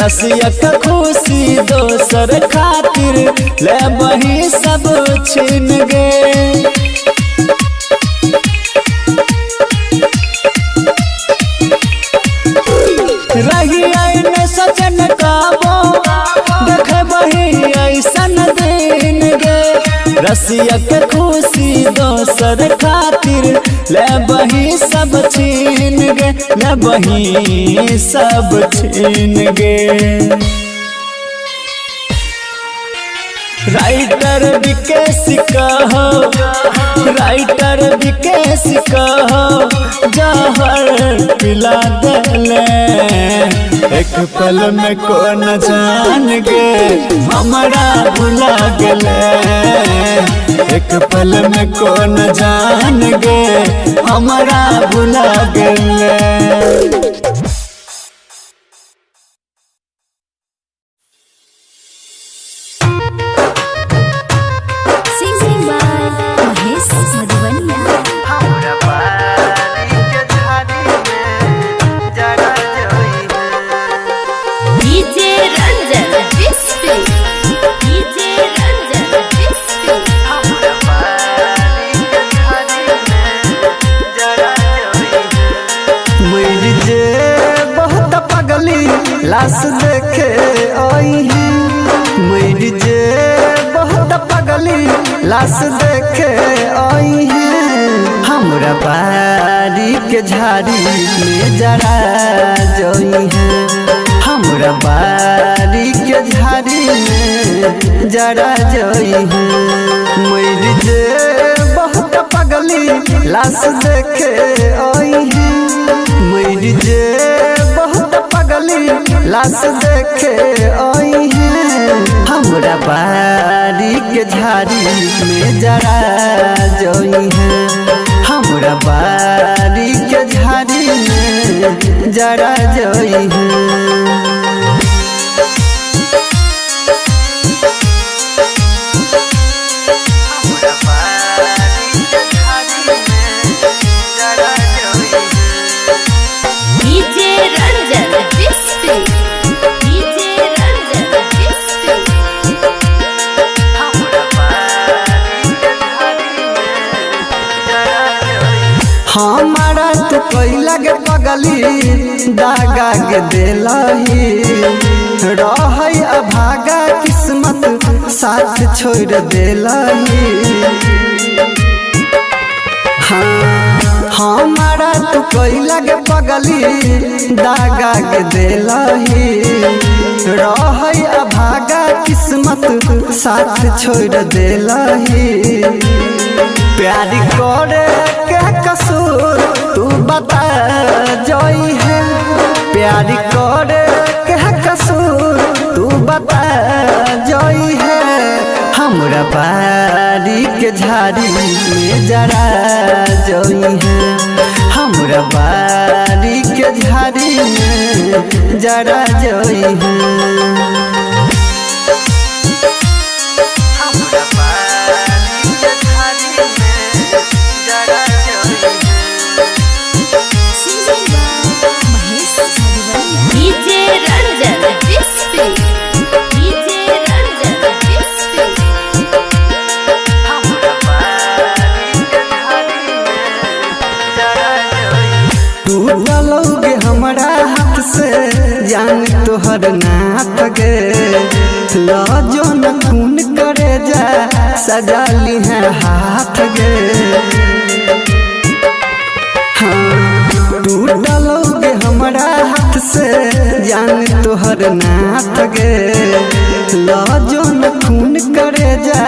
रसिया का खुशी दोसर खातिर लेबही सब छीन गे रही न सचन काबो देखबही ऐसन दिन गे रसिया के खुशी दोसर खातिर लेबही सब छीन गे लेबही सब छीन गे राइटर विकेश कहो राइटर विकेश कहो जहर पिला देले एक पल में कौन जान गे हमारा भुला गले एक पल में कौन जान गे हमारा भुला गले लाश देखे आई है मेरी जे बहुत पगली लाश देखे आई है हमरा बारी के झाड़ी में जरा जोई है हमरा बारी के झाड़ी में जरा जोई है मेरी जे बहुत पगली लाश देखे आई है मेरी जे बहुत पगली लाश देखे आई है हमरा बारी के झाड़ी में जरा जोई है हमरा बारी के झाड़ी में जरा जोई है पगली दागा के दिलही रहै अभागा किस्मत साथ छोड़ दिलही हमारा तू कैला के पगली दागा के दिलही रहै अभागा किस्मत साथ छोड़ दिलही प्यार करे के कसूर तू बता जोई है प्यार करे के कसूर तू बता जोई है हमरा बारी के झाड़ी में जरा जोई है हमरा बारी के झाड़ी में जरा जोई है डीजे रंजन विस्पी डीजे रंजन विस्पी टूटलोगे हमरा हाथ से जान तोहर नाथ गे लजो न खून करे जा सजा ली है हाथ गे टूटलोगे हमरा हाथ से जान तोहर नाथ गे लजो न खून करे जा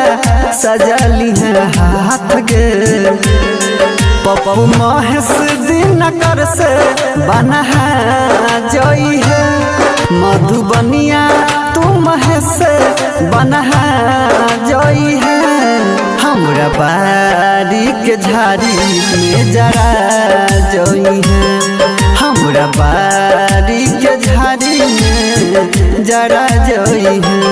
सजा ली है हाथ गे पप्पू महेश दिनकर से बना जोई है मधुबनिया तू महेश से बना जोई है हमरा बारी के झाड़ी में जरा जोई है हमरा बारी के झाड़ी में जरा जोई है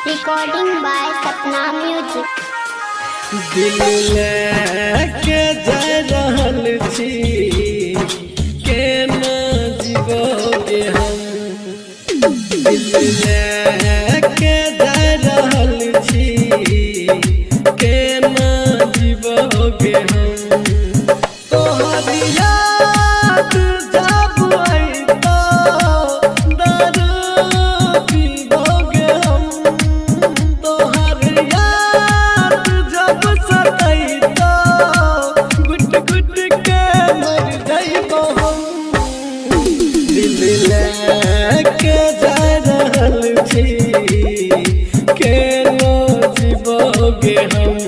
Recording by Sapna Music. दिल लेके जा रहल छी केना जीवोगे हम दिल लेके जा रहल छी केना जीवोगे हम तोहरी याद जब आइतो दारू पीबोगे हम तोहर याद जब सताइतो गुट गुट के मर जाइबो हम दिल लेके जा रहल छी केना जीवोगे हम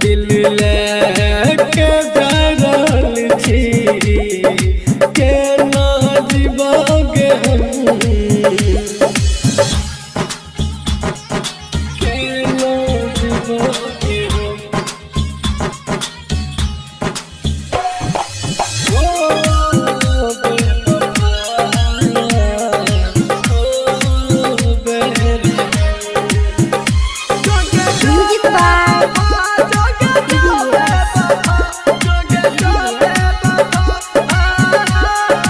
दिल लेके जा रहल छी केना जीवोगे हम केना जीवोगे हम ओ बेरी Music by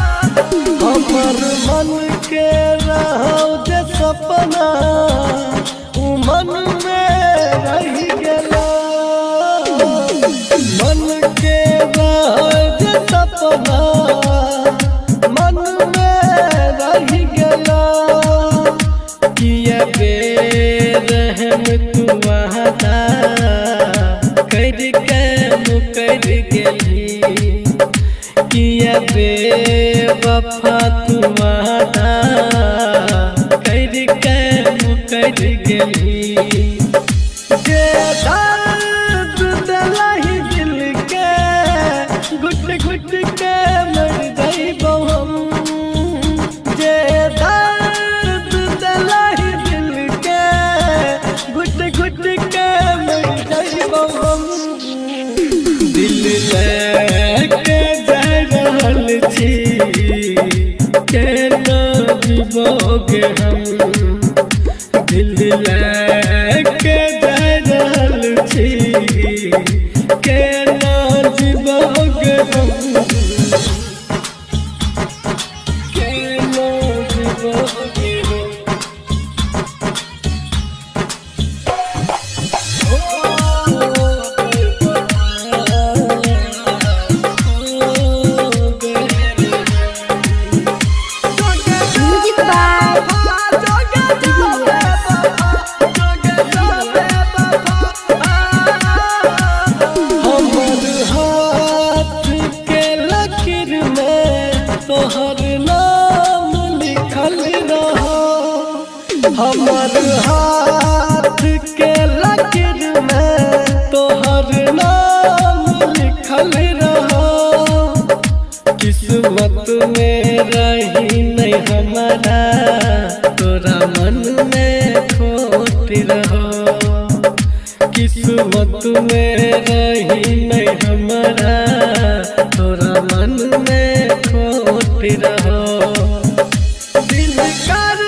हमर मन के रहो जे सपना उ मन में रह गेला मन के रहो जे सपना मन में रह गेला किया बेरहम तू वादा कर के मुकर गेली किया बेवफा तू वादा कर के मुकर गेली जे दर्द दिलही दिल के घुट घुट के मर जाइबो हम जे दर्द दिलही दिल के घुट घुट के मर जाइबो हम दिल लेके जा रहल छी केना जीवोगे हम दिल तोहर नाम लिखल रहो हमर हाथ के लकीर में तोहर नाम लिखल रहो किस्मत में रही नहीं हमारा तोरा मन में खोट रहो किस्मत में रही नहीं हमारा तोरा मन में खोट रहो दिल कर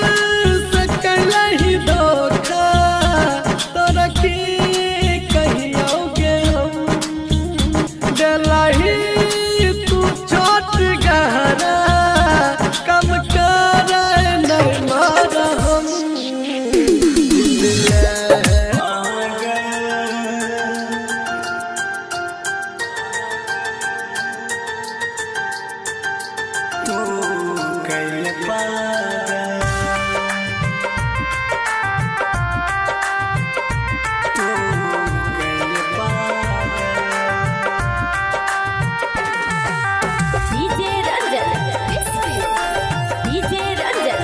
सकला ही धोखा तोरा की कहियोगे हम दिलही तू छोट गहरा कम कर नहीं मारा हम डीजे रंजन डीजे रंजन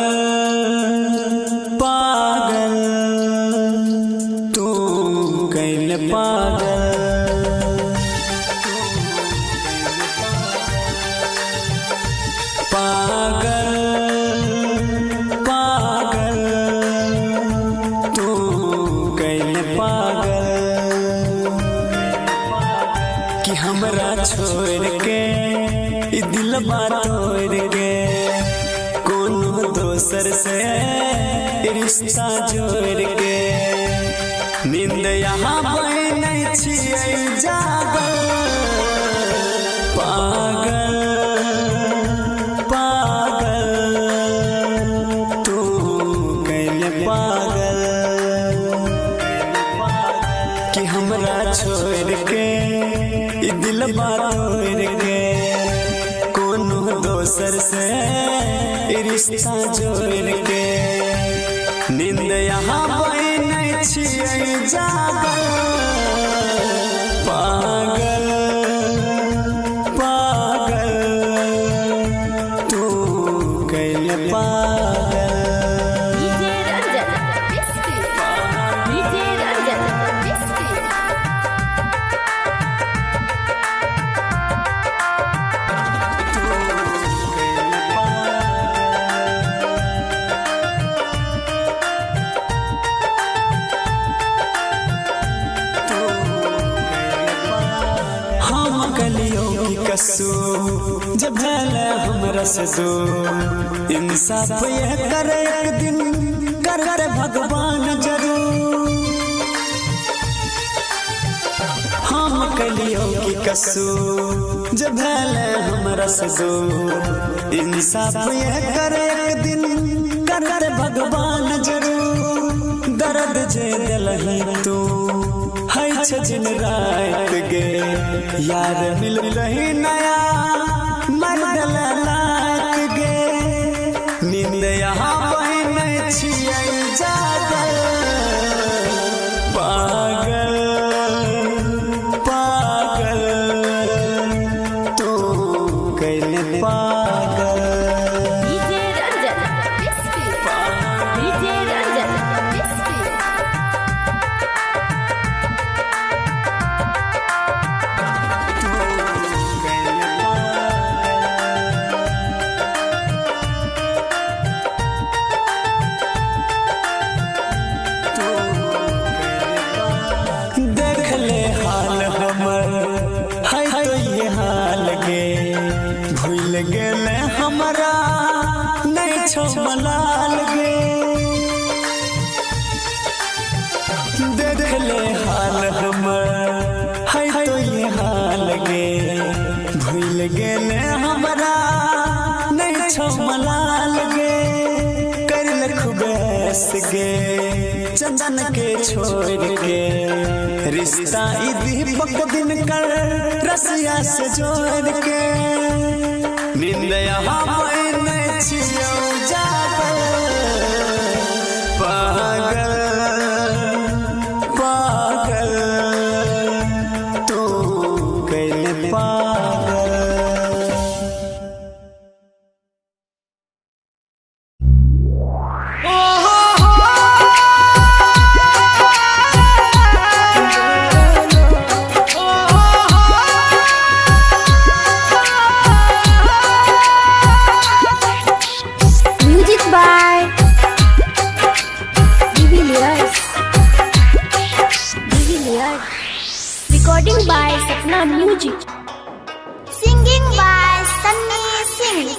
पागल पागल तू कैल पागल पागल पागल तू कैल पागल कि हमरा छोड़ के ई दिलबा तोड़ के कोनो दोसर से रिश्ता जोड़ के नींद यहाँ बहनै छियै जागल पागल पागल तू कैल पागल कि हमरा छोड़ के ई दिलबा तोड़ के कोनो दोसर से रिश्ता जोड़ के नींद यहाँ बहनै छियै जागल पागल पागल तू कैल पागल डीजे रंजन डीजे रंजन हम कलियों की कसू जब भले हमरा से दो इंसाफ ये करे एक दिन करते भगवान जरूर हम कलियों की कसू जब भले हमरा से दो इंसाफ ये करे एक दिन करते भगवान जरूर दर्द जे दिलही तू है दिन रात गे यार मिल रही नया मर्दल लात गे नींद यहाँ बहनै छियै जागल पागल पागल तू कैल पागल डीजे रंजन डीजे रंजन देख ले हाल हमर है तो ये हाल गे भूल गेले हमरा नहीं छो मलाल गे देख ले हाल हमर है तो ये हाल गे भूल गेले हमरा नहीं छो मलाल गे कर ले खुबैस गे चंदन के छोड़ के रिश्ता ई दीपक दिन कर रसिया से जोड़ के नींद यहाँ बहनै छियै जागल पागल पागल Recording by Sapna Music. Singing by Sunny Singh.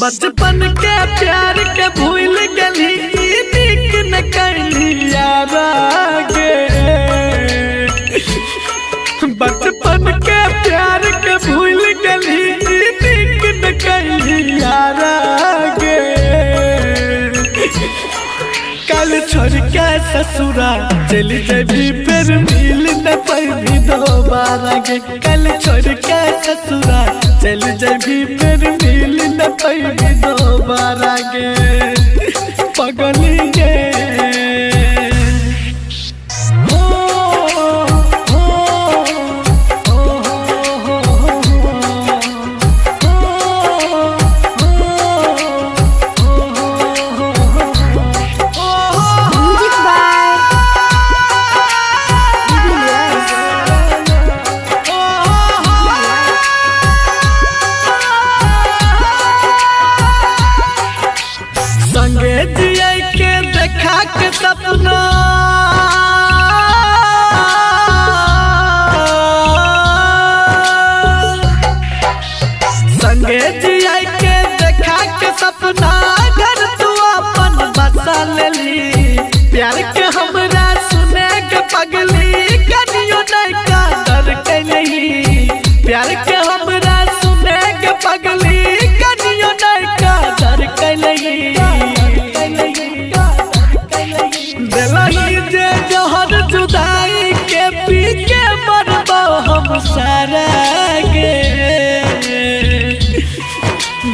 बचपन के प्यार के भूल गली नीक न कैली यारा गे। बचपन के प्यार के भूल गली नीक न कैली यारा गे। कल छोड़ के ससुरा चली जबी फिर मिल न पैबी दोबारा गे। कल छोड़ के ससुरा चली जबी फिर मिल न पैबी दोबारा गे। पगली गे सपना संगे जिया के देखा के सपना घर तू अपन बसा लेली। प्यार के हमरा सुने के पगली कनियो नहीं का डर के नहीं। प्यार के हमरा सुने के पगली कनियो नहीं का डर के नहीं। दिलही जे जहर जुदाई के पी के मरबो हम सारा गे।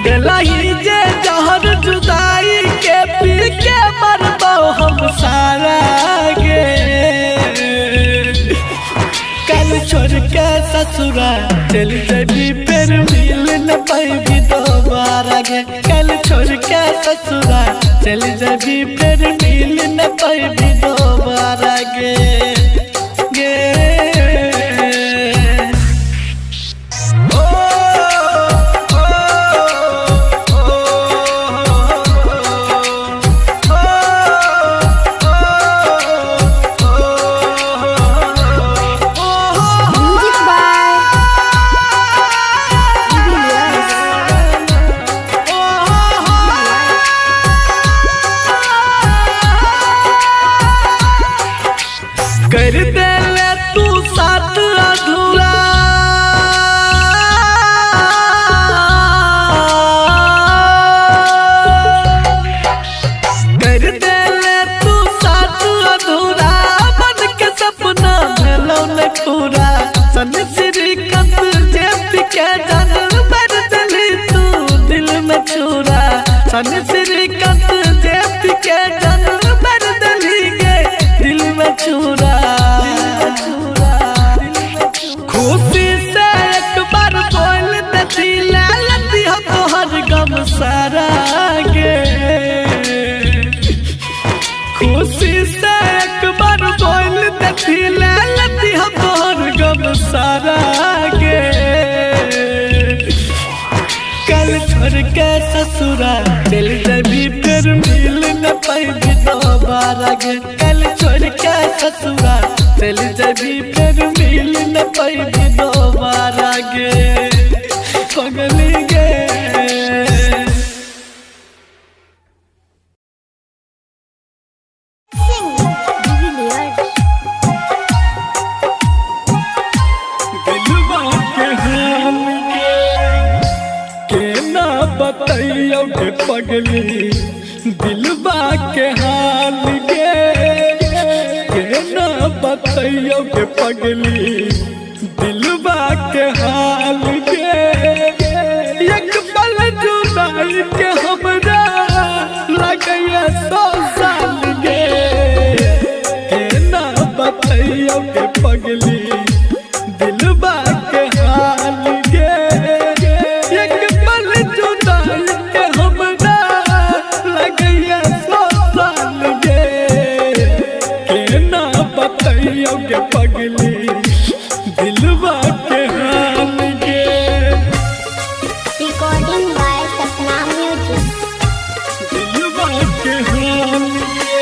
दिलही जे जहर जुदाई के पी के मरबो हम सारा गे। कल छोड़ के ससुरा चल जबी फिर मिल न पैबी दोबारा गे। कल छोड़ के ससुरा चल जबी फिर मिल न पैबी दोबारा गे गे। कर दे ले तू साथ अधूरा कर दे ले तू साथ अधूरा। बन के सपना भेलो न पूरा। सन श्रीकांत जेपी के जान भर दिली तू दिल में छुरा। सन श्रीकांत जेपी के जान भर दिली गे दिल में छुरा। खुशी से एक बार बोल देती लालती हो तोहर गम सारा गे। खुशी से एक बार बोल देती लालती हो तोहर गम सारा गे। कल छोड़ के ससुरा चल जबी फिर मिल न पैबी दोबारा गे। कल छोड़ के ससुरा चल जबी फिर मिल न पैबी दोबारा गे पगली गे। दिलवा के हाल के ना बताइयो के पगली। दिलवा के हाल के ना बताइयो के पगली। दिलवा के हाल के एक पल जुदाई के हमरा लगैया 100 साल गे। ना बताइयो के पगली। दिलवा के हाल के एक पल जुदाई के हमरा लगैया 100 साल गे। ना बताइयो के पगली। दिलवा के हाल के Recording by Sapna Music. दिलवा के हाल के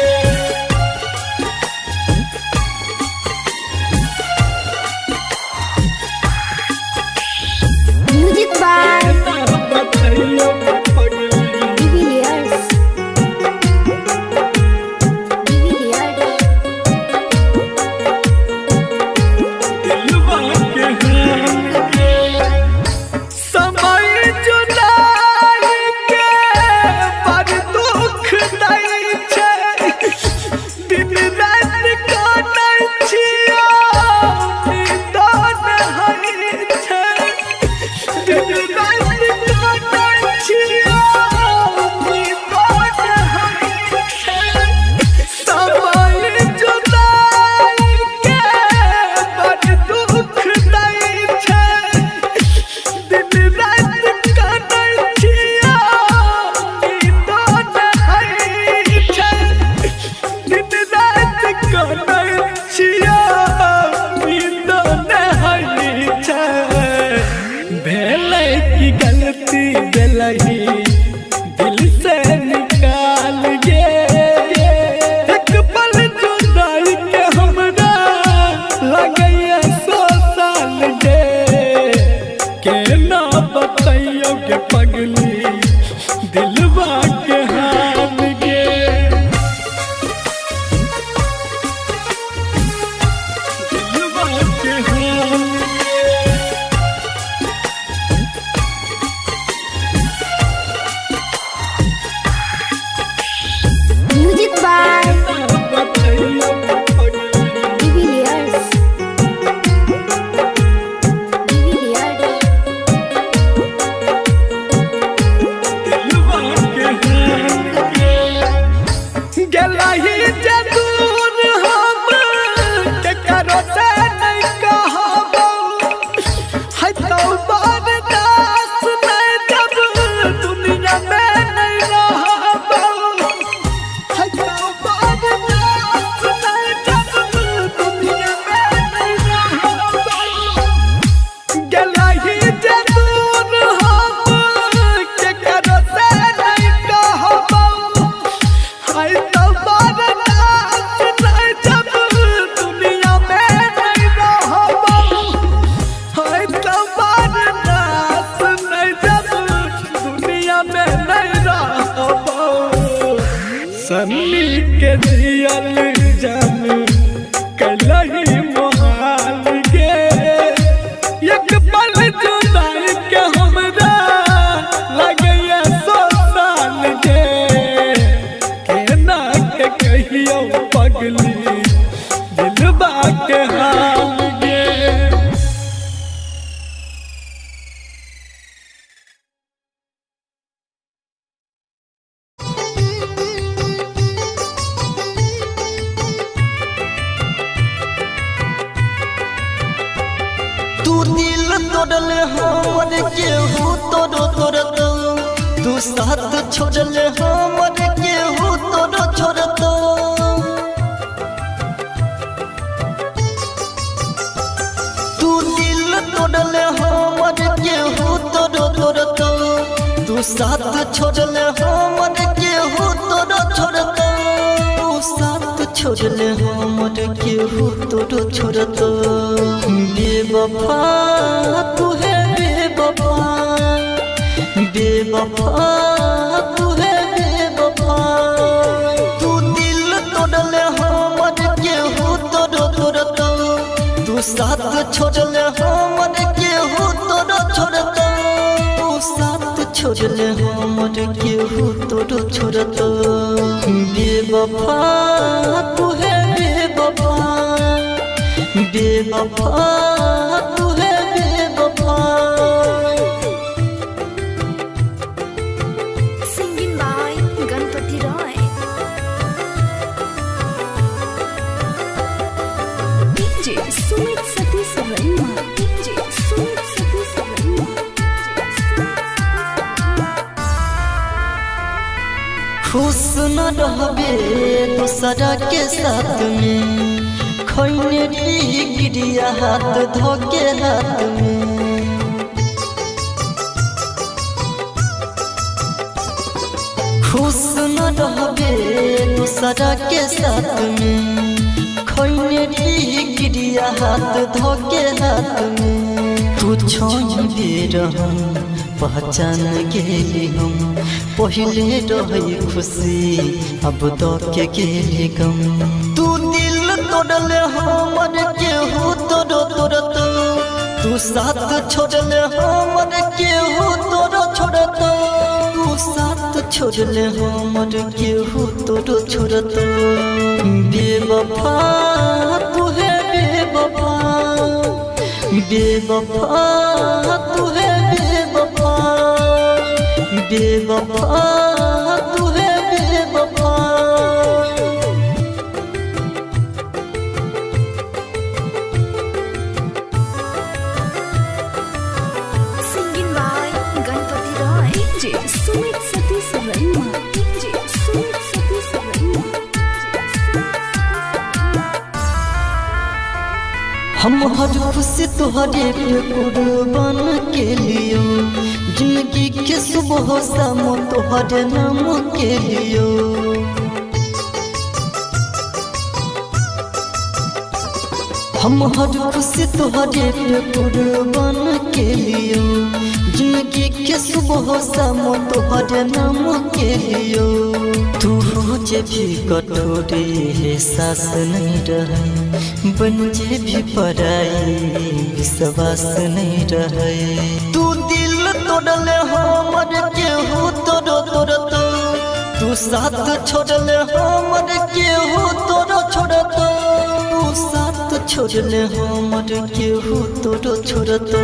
भौजी दिलबा के हाल गे। तू दिल तोड़ले हमर केहू तोड़ो तोड़तो, तू साथ छोड़ले हमर केहू तोड़ो छोड़तो। तू दिल तोड़ले हमर केहू तोड़ो तोड़तो, तू साथ छोड़ले हमर केहू तोड़ो छोड़तो। तू साथ छोड़ले हमर केहू तोड़ो छोड़तो। बेवफा तू है बेवफा, बेवफा तू है बेवफा। तू दिल तोड़ले हमर केहू तोड़ो तोड़तो, तू साथ छोड़ले हमर केहू तोड़ो छोड़तो। तू साथ छोड़ले हमर केहू तोड़ो छोड़तो। बेवफा तू है बेवफा, बेवफा तू है बेवफा। Singing by Ganpati Roy. DJ Sumit Satish Verma. DJ Sumit Satish Verma. खुश न रहबे दूसरा के साथ में, खैने गिरिया हाथ धोके हाथ में। खुश न रहबे दूसरा के साथ में, खैने गिरिया हाथ धोके हाथ में। तू छोड़बे रहम पहचान गेली हम, पहले रही खुशी अब तो के गेली गम। तू दिल तोड़ले हमर केहू तोड़ो तोड़तो, तू साथ छोड़ले हमर केहू तोड़ो छोड़तो। तू साथ छोड़ले हमर केहू तोड़ो छोड़तो। बेवफा तू है बेवफा, बेवफा तू है बेवफा, बेवफा तू है बेवफा। Singing by Ganpati Roy. DJ Sumit Satish Verma. DJ Sumit Satish Verma. हम हर खुशी तुहरे पे कुर्बान के लियो, जिंदगी के सुबह शाम तुहरे नाम के लियो। हम हर खुशी तुहरे पे कुर्बान के लियो, जिंदगी के सुबह शाम तुहरे नाम के लियो। तू जे भी कठोरे एहसास नहीं रहे, बन जे भी पराई विश्वास नहीं रहे। तू दिल तोड़ले हमर केहू तोड़ो तोड़तो, तू साथ छोड़ले हमर केहू तोड़ो छोड़तो। तू साथ छोड़ले हमर केहू तोड़ो छोड़तो।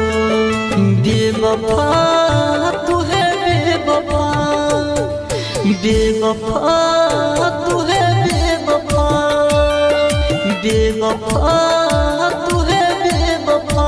बेवफा तू है बेवफा, बेवफा तू है बेवफा, बेवफा तू है बेवफा।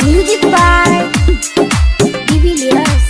Music by Divilliers.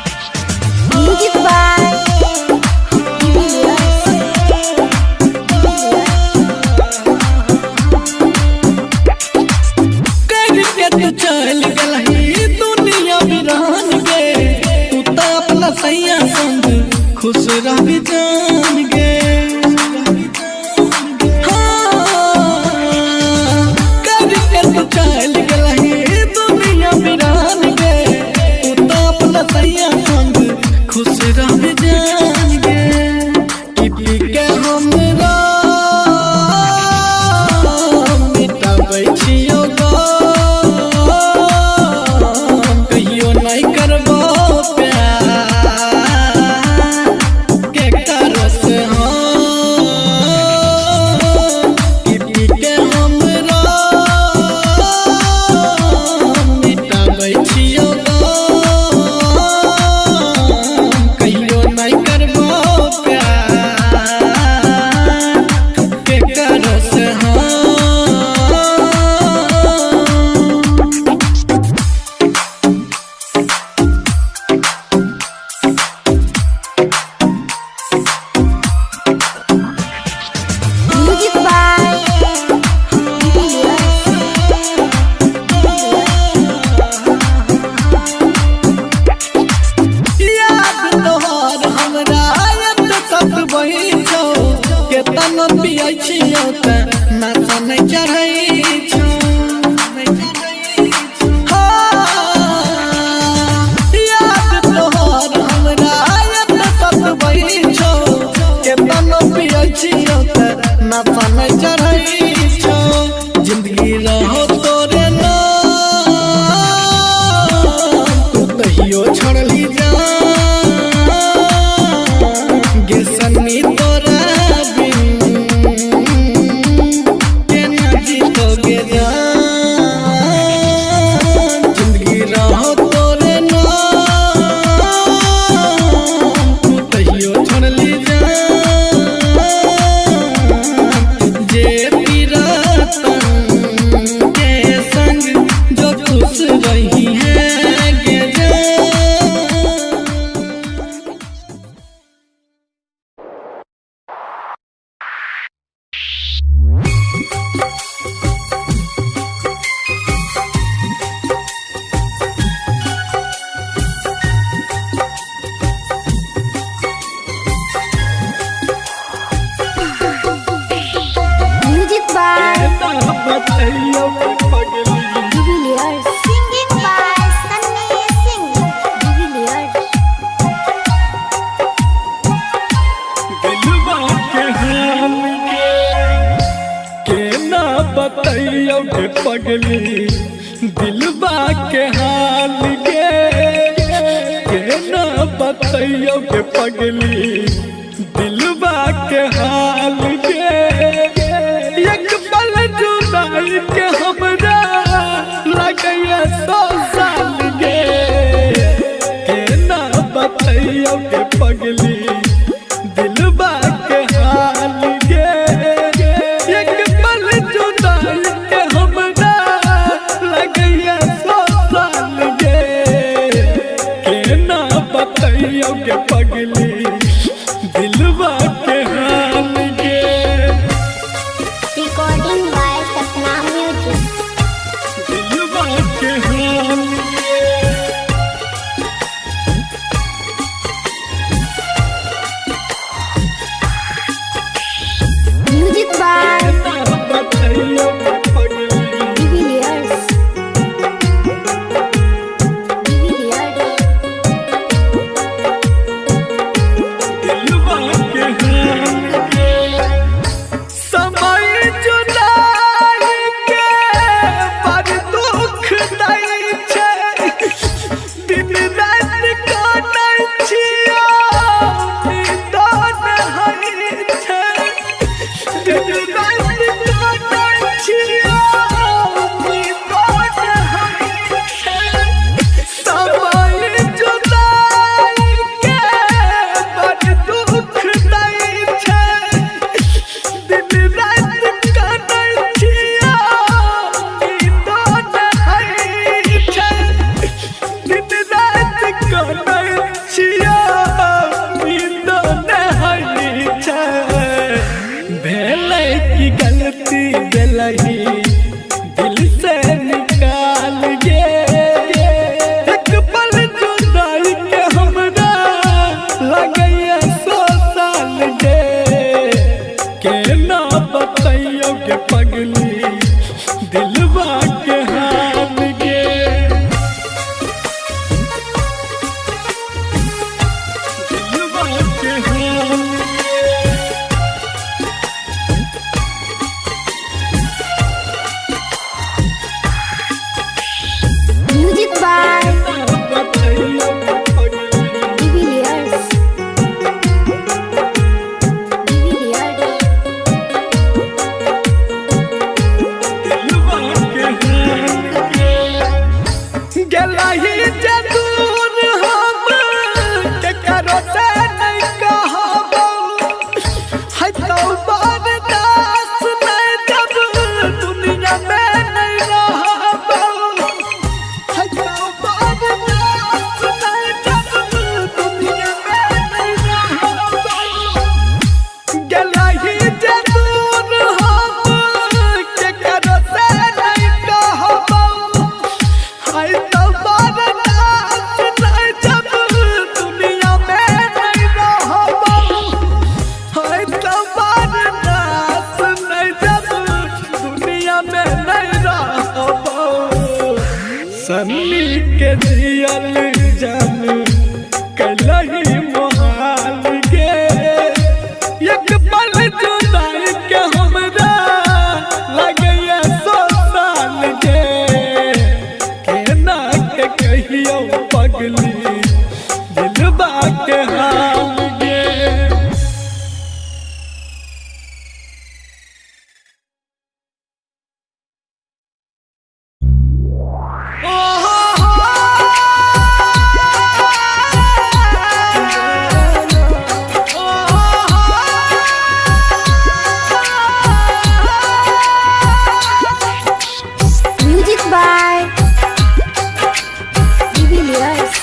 Music by करके तू चल गलही दुनिया बिरान गे तू तो अपना सैया संग खुश रह जान गे करके तू चल गलही दुनिया बिरान गे तू तो अपना सैया संग खुश रह जान गे कि के हमरा मिटाबै छियो कहियो नहीं करबो प्यार के करस कि के हमरा मिटाबै छियो कहियो नहीं करबो प्यार के करस म्यूजिक बाय याद तोहर हमरा आयत सत बही छौ केतन पियै छियौ त नाचा नहीं चढ़ै छौ याद तोहर हमरा आयत सत बही छौ केतन पियै छियौ त नाचा नहीं चढ़ै छौ जिंदगी रहो तोरे नाम तू तहियो छोड़ली जा गे सन्नी तोरा बिन केना जीतोगे जान जिंदगी रहो तोरे नाम तू तहियो छोड़ली जा जे रतन के संग जो खुश रही है गे जान म्यूजिक बाय बताइयो पगली Divilliers singing by Sunny Singh Divilliers दिलवा के हाल के ना बताइयो के पगली दिलवा के हाल के ना बताइयो के पगली दिलवा के हाल के एक पल जुदाई के हमरा लगैया 100 साल के ना बताइयो के पगली दिलवा के हाल के एक पल जुदाई के हमरा लगैया 100 साल के ना बताइयो के पगली सन्नी के दियल जान कलही मोहाल गे एक पल जुदाई के हमरा लगैया 100 साल गे केना के कहियो पगली दिलबा के हाल गे। Music by Divilliers.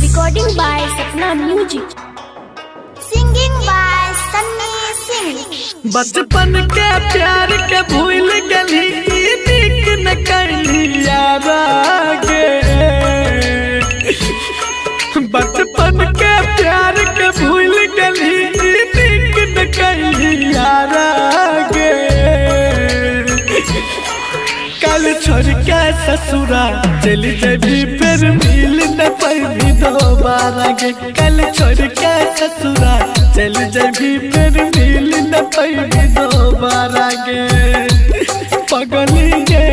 Recording by Sapna Music. Singing by Sunny Singh. बचपन के प्यार के भूल गली नीक न कैली यारा गे बचपन के प्यार के भूल गली नीक न कैली यारा गे कल छोड़ के ससुरा चली जबी फिर मिल न पैबी दोबारा गे कल छोड़ के ससुरा चली जबी फिर मिल न पैबी दोबारा गे पगली गे।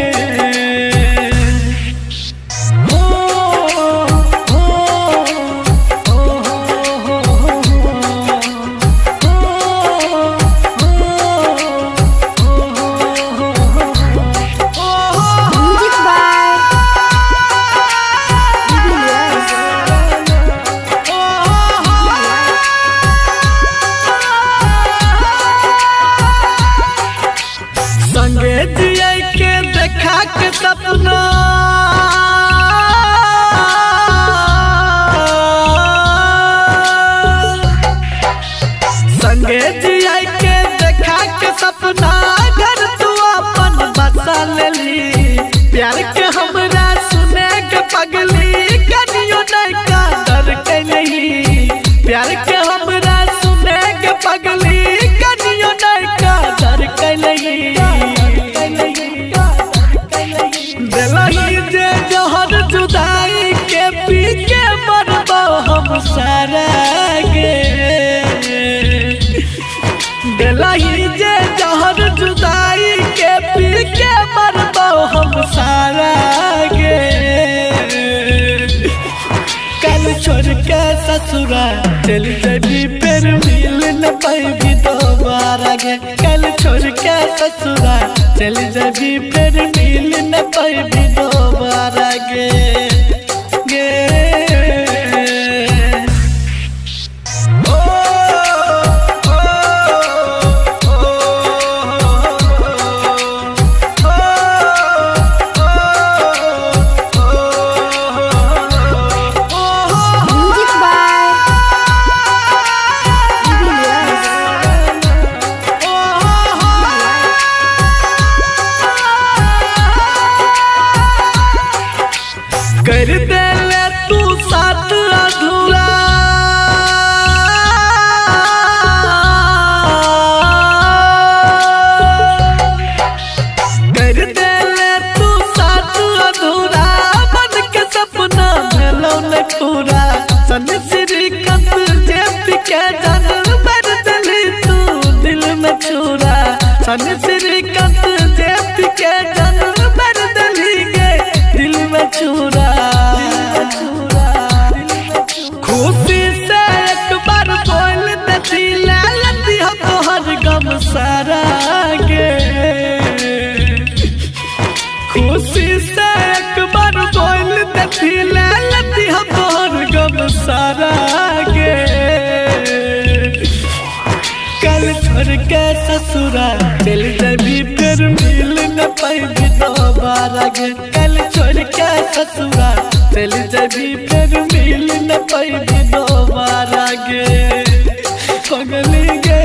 Music by Divilliers. संगे जिया के देखा के सपना संगे जिया के देखा के सपना घर तू अपन बसा लेली प्यार के हमरा सुने के पगली कनियो नहीं का डर के नहीं प्यार के हमरा सुने के पगली कनियो नहीं का डर के नहीं दिलही जे जहर जुदाई के पी के मरबो हम सारा गे दिलही जे जहर जुदाई के पी के मरबो हम सारा गे कल छोड़ के ससुरा चल जबी फिर मिल न पैबी दोबारा गे कल छोड़ के ससुरा चल जबी फिर मिल न पैबी दोबारा गे गे ओ ओ Music by Divilliers. कर दे ले तू साथ अधूरा कर दे ले तू साथ अधूरा मन के सपना भेलो न पूरा सन श्रीकांत जेप के जान भर दिली तू दिल में छुरा सन श्रीकांत जेप के जान भर दिली गे दिल में छुरा खुशी से एक बार बोल दती लती हो तोहर गम सारा गे खुशी से एक बार बोल दती लती हो तोहर गम सारा गे कल छोड़ के ससुरा चल जबी फिर मिल न पैबी दोबारा गे कल छोड़ के ससुरा चल जबी फिर मिल न पैबी दोबारा गे पगली गे।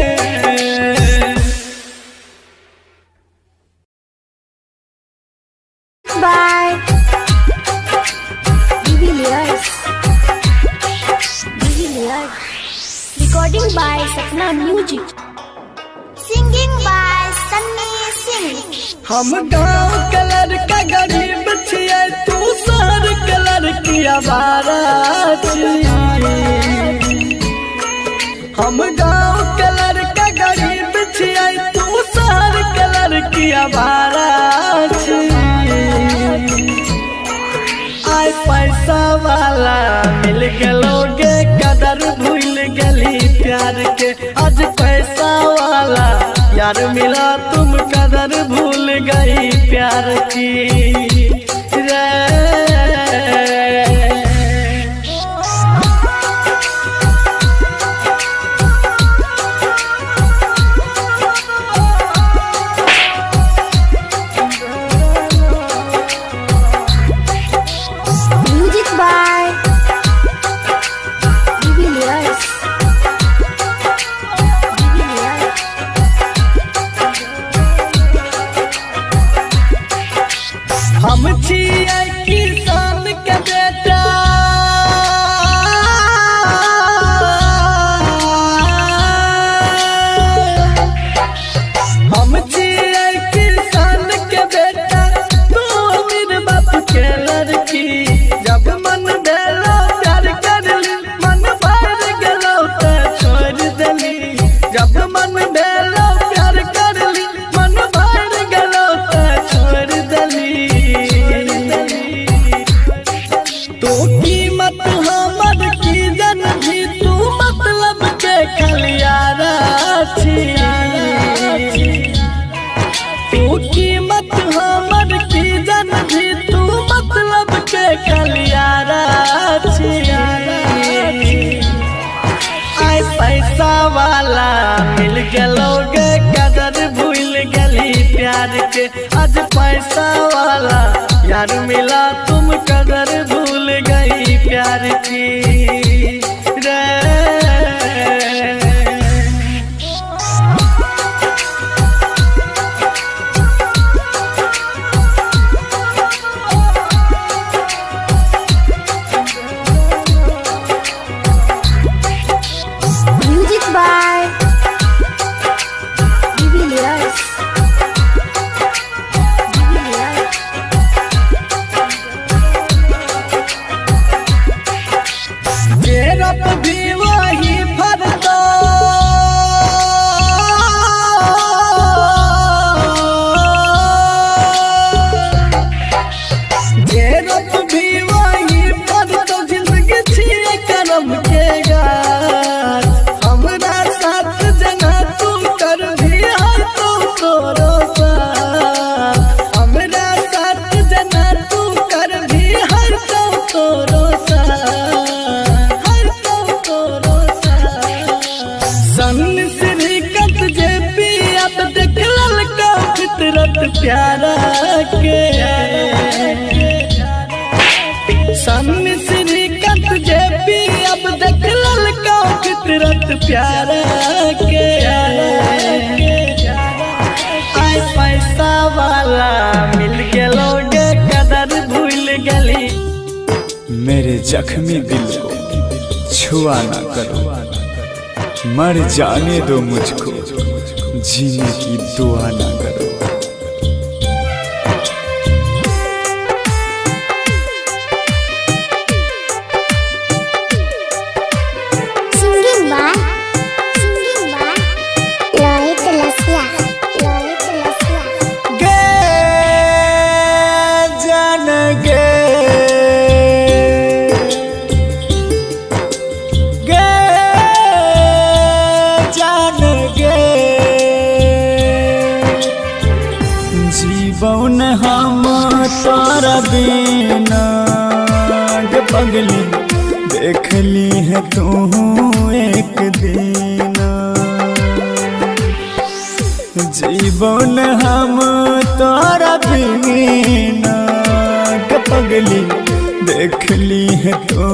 By Divilliers. Recording by Sapna Music. Singing by Sunny Singh. हम गाँव के लड़का गरीब छियै तू शहर के लड़की आवारा छियै हम गाँव के लड़का गरीब छियै तू शहर के लड़की आवारा छियै आय पैसा वाला मिल गलोगे कदर भूल गली प्यार के आज पैसा वाला यार मिला तुम कदर भूल गई प्यार की Music by Jubilius. हम छियै किसान के बेटा हम छियै किसान के बेटा तू अमीर बाप के लड़की जब मन भेलो प्यार करली मन भर गेलो त छोड़ देली जब मन भेलो प्यार करली मन भर गेलो त छोड़ देली तू कीमत हमर की जन भी तू मतलब के खलियारा तू कीमत हमर की जन भी तू मतलब के खलियारा आय पैसा वाला मिल गलोगे कदर भूल गली प्यार के आज पैसा वाला यार मिला तुम कदर भूल गई प्यार की रे Music by Jubilius. जेरप भी वही फरता जेरप भी वही फरता जिंदगी छियै करम के गाछ हमरा साथ जना तू कर भी हर तो तोरो साथ हमरा साथ जना तू कर भी हर तो तोरो फितरत प्यारा के सामने श्रीकांत जेपी अब देख ललका फितरत प्यारा के आय पैसा वाला मिल गलोगे कदर भूल गली मेरे जख्मी दिल को छुआ ना करो मर जाने दो मुझको जीने की दुआ ना करो Singing by Lloyd Lassia. गे जान गे गे जान गे जीवन हम तोरा बिना गे पगली देख ली है तू एक दिन जीवन हम तोरा बिना गे पगली देख ली है तू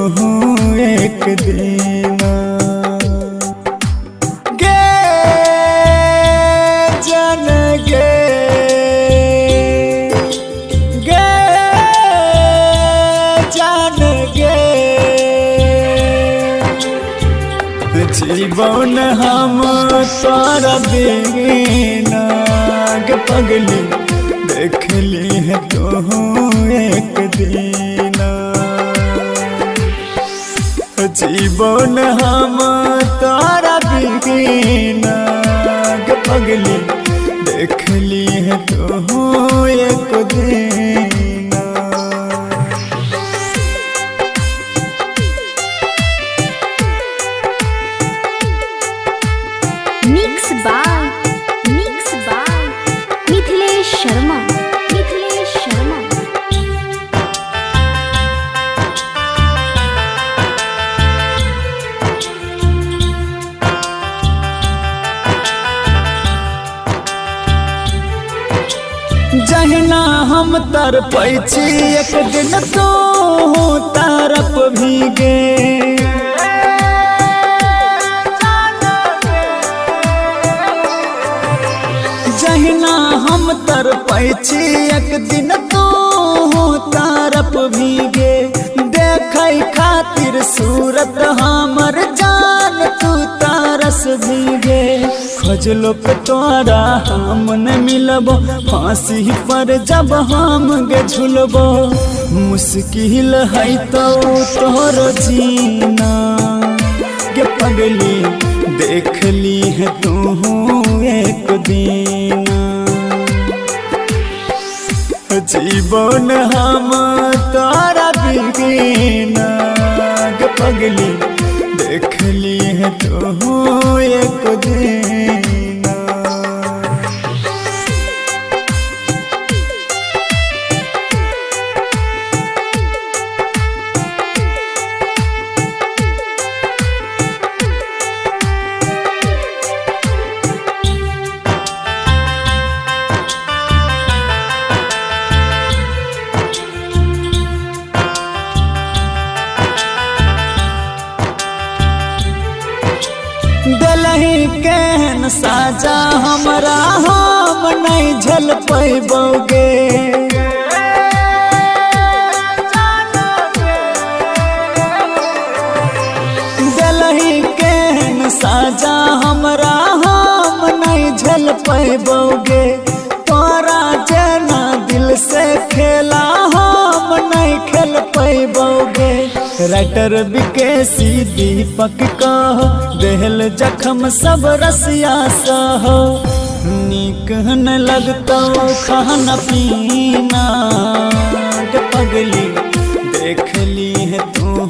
एक दिन गे जान गे गे जान गे जीवन हम तोरा बिना गे पगली देख ली है तू एक दिन जीवन हम तारा बिना के पगली देख ली है तू एक दिन मिक्स बाय मिथिलेश शर्मा। जहना हम तरपै छी एक दिन तो तरप भीगे जहना हम तरपै छी एक दिन तो तरप भीगे देखै खातिर सूरत हमर जान तू तरस भीगे खोजलो पे तोरा हम न मिलबो फांसी पर जब हम गे झुलबो मुश्किल है तो तोर जीना गे पगली देख ली है तू एक दिन जीवन हम तारा बिना गे पगली देख ली है तू एक दिन दलही केहन साजा हमरा हम नहीं झल पैबोगे दलही केहन साजा हमरा हम नहीं झल पैबोगे तोरा जना दिल से खेला हम नहीं खेल पैबोगे राइटर विकेसी दीपक कह देहल जखम सब रसिया सह नीक न लगतो खाना पीना के पगली देख ली है तू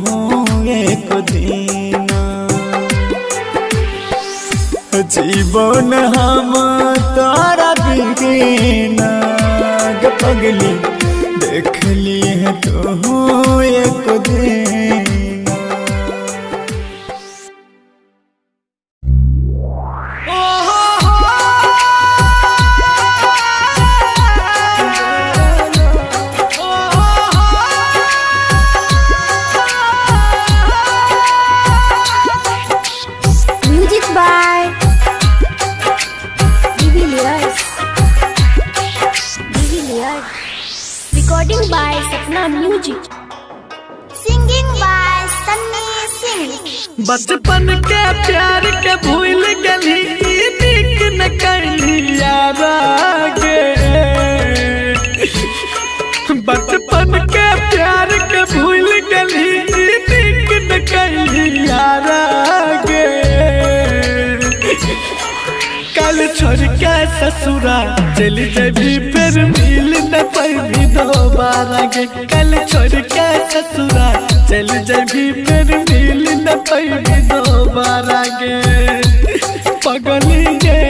एक दिन जीवन हम तारा बिना के पगली देख ली है तू एक दिन Recording by Sapna Music. Singing by Sunny Singh. बचपन के प्यार के भूल गली नीक न कैली यारा गे बचपन के प्यार के भूल गली नीक न कैली यारा गे कल छोड़ के ससुरा चली जबी फिर मिल न पैबी दोबारा गे कल छोड़ के ससुरा चली जबी फिर मिल न पैबी दोबारा गे पगली गे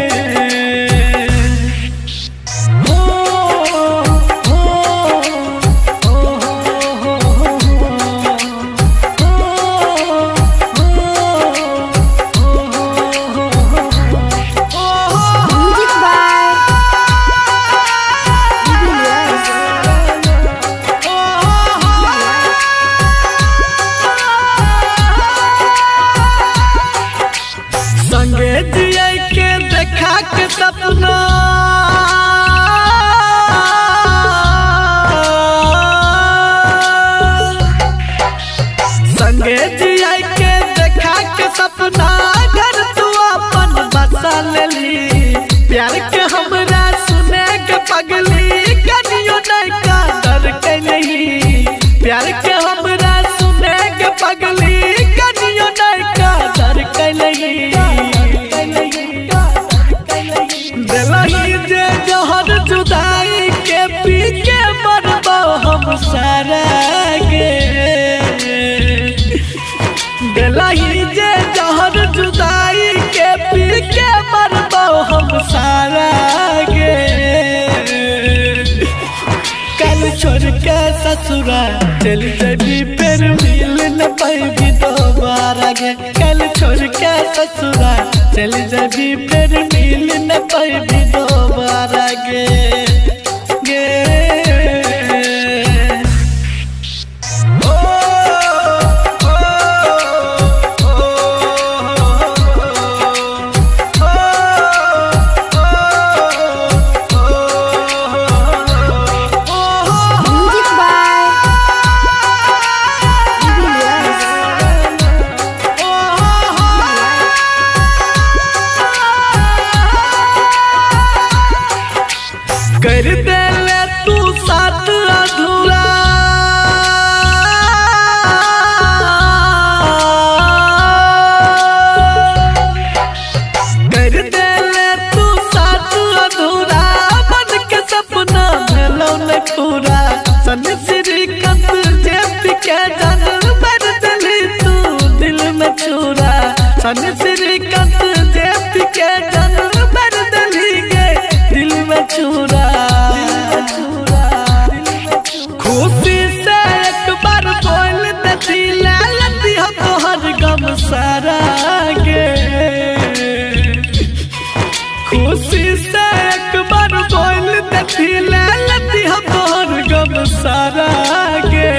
ससुरा चल जबी फिर मिल न पाएगी दोबारा गे। कल छोड़ के ससुरा चल जबी फिर मिल न पाएगी दोबारा गे गे। कर दे ले तू साथ अधूरा कर दे ले तू साथ अधूरा बन के सपना भेलो न पूरा। सन श्रीकांत जेपी के जान भर दिली तू दिल में छुरा। सन श्रीकांत जेपी के जान भर दिली गे दिल में छुरा। खुशी से एक बार बोल देती लालती हो तोहर गम सारा गे। खुशी से एक बार बोल देती लालती हो तोहर गम सारा गे।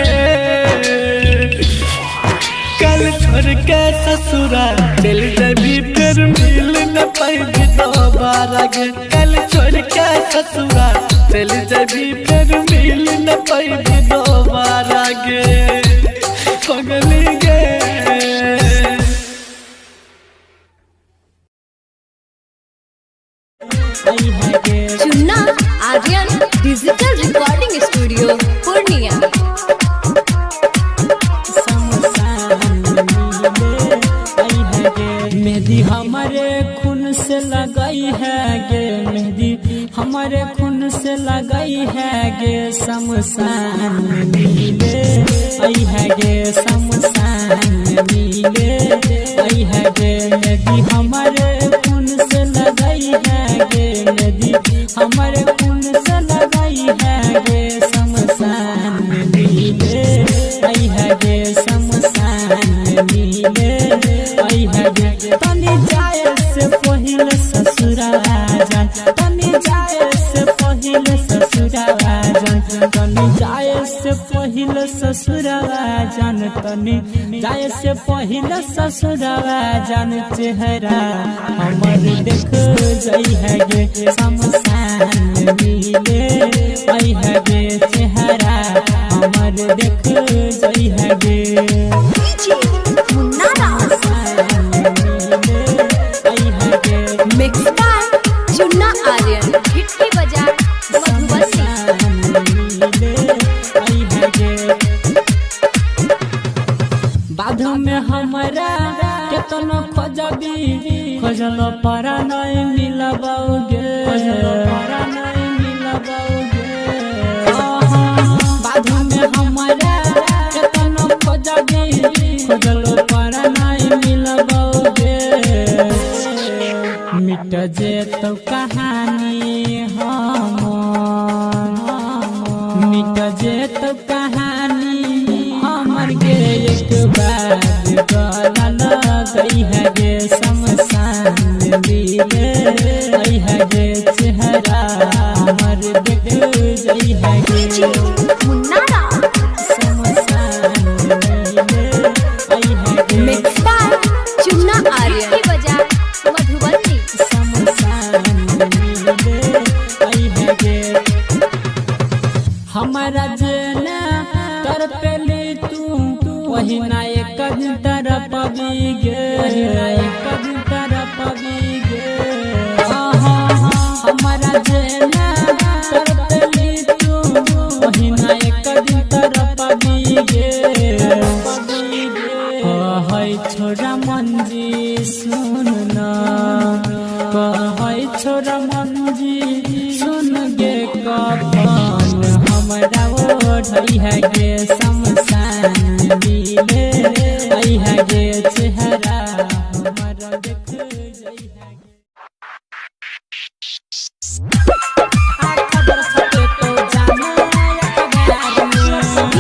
कल छोड़ के ससुरा चल जबी फिर मिल न पाएगी दोबारा गे। कल छोड़ के ससुरा चल जबी फिर मिल न पाएगी दोबारा गे पगली गे। Chunna Aryan digital recording studio Purnia. मेहंदी हमारे खून से लगाई है गे। मेहंदी हमारे खून से लगाई है गे। शमशान में मिले आई है गे। शमशान में मिले आई है गे। मेहंदी हमारे खून से लगाई है गे। मेहंदी हमारे खून से लगाई है गे। शमशान में मिले आई है गे। शमशान में मिले आई है गे। तनी जाए से पहिले ससुरा जान। तनी जाए से पहिले ससुरा जान। तनी जाए से पहिले ससुरा जान। तनी जाए से पहिले ससुरा जान। चेहरा हमर देख जाई है गे। शमशान में मिले आई है गे। चेहरा हमर देख जाई है गे। मिक्स बाय चुन्ना आर्यन हिटकी बाजार बाध में हमारा केतनो खोजबी खोजल पारा नहीं मिलबोगे। पारा नहीं मिलबोगे। बाध में हमारा केतनो खोजबी खोजल पारा नहीं मिलबोगे। मिट जेत कहानी हमर मिट जेत कहानी हमर गे। एक बार गला लगई है गे। शमशान में मिले आई है गे। चेहरा हमर देख जाई है गे। शमशान में मिले आई है गे। मिक्स बाय चुन्ना आर्यन हिटकी बाजार मधुबनी। हमारा जना तर पेली तू वही ना एक दिन तरफ पबी गे। एक दिन तरफ पबी गे। हमारा जना तर पेली तू वही ना एक दिन तरफ पबी गे। कहै छोरा मंजी सुन ना। कहै छोरा मंजी सुन गे। कफन हमरा ओढ़ई है गे। शमशान मिले आई है गे। चेहरा हमरा देख जाई है गे। खबर सके तो जाना अखबार में।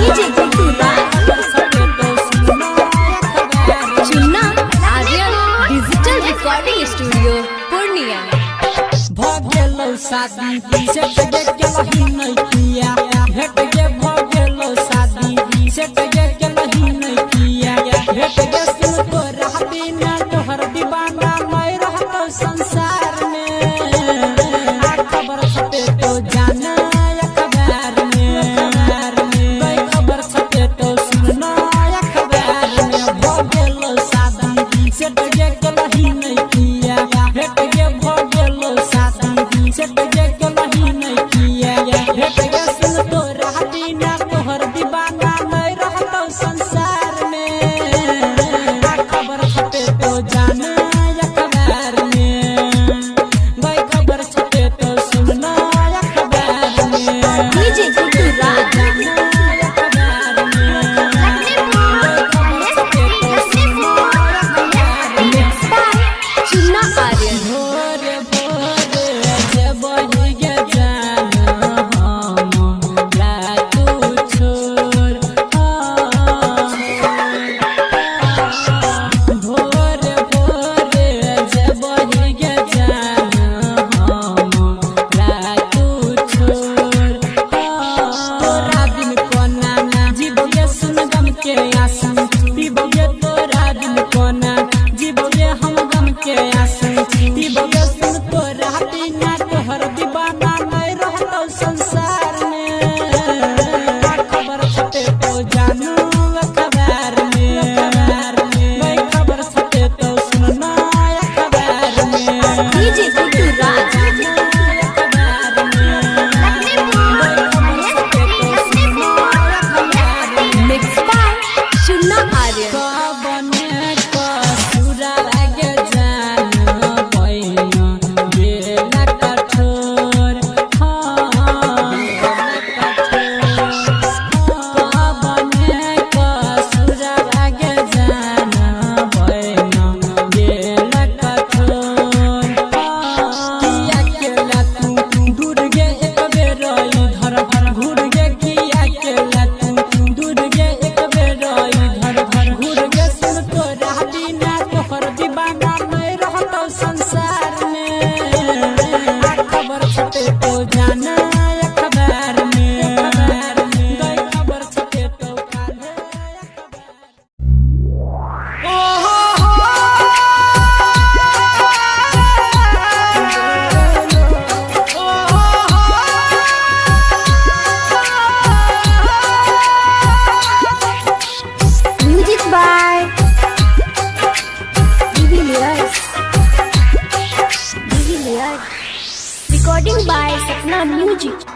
शादी सेट गे केलही नहीं किया भेट गे भ गेलो शादी सेट गे केलही नहीं किया भेट गे सुन तो रहती ना तोहर दीवाना मैं रहतो संसार में आ खबर छपे तो जाना अखबार में कोई खबर छपे तो सुनना अखबार में भ गेलो शादी सेट गे केलही नहीं किया भेट गे भ गेलो शादी सेट गे केलही नहीं किया भेट गे सुन तो रहती ना तोहर दीवाना मैं रहतो संसार में आ खबर छपे तो जाना अखबार में कोई खबर छपे तो सुनना अखबार में डीजे गुड्डू राज चुन्ना आर्यन भोरे भोरे जब बहिगे जाना हम रातू छोड़ भोरे भोरे जब बहिगे जाना हम रातू छोड़ तोरा दिन कोना जीवगे सुन गम के आंसू पीबगे तोरा दिन कोना जीवगे हम गम के आंसू पीबगे सुन तोरा बिना तोहर दीवाना नहीं रहतो संसार में आ खबर छपे तो जानू अखबार में कोई खबर छपे तो सुनना अखबार में डीजे गुड्डू राज अखबार में मिक्स बाय चुन्ना आर्यन कबने कसुरा लागे जान पैना बेला कठोर कबने कसुरा लागे जान पैना बेला कठोर किया केला तू दूर गे एक बेर इधर घूर गे किया केला तू दूर गे एक बेर इधर घूर गे सुन तो रहती ना तोहर दीवाना नहीं रहतो संसार में आ खबर छपे तो जाना अखबार में कोई खबर छपे तो काले music by Divilliers recording by Sapna music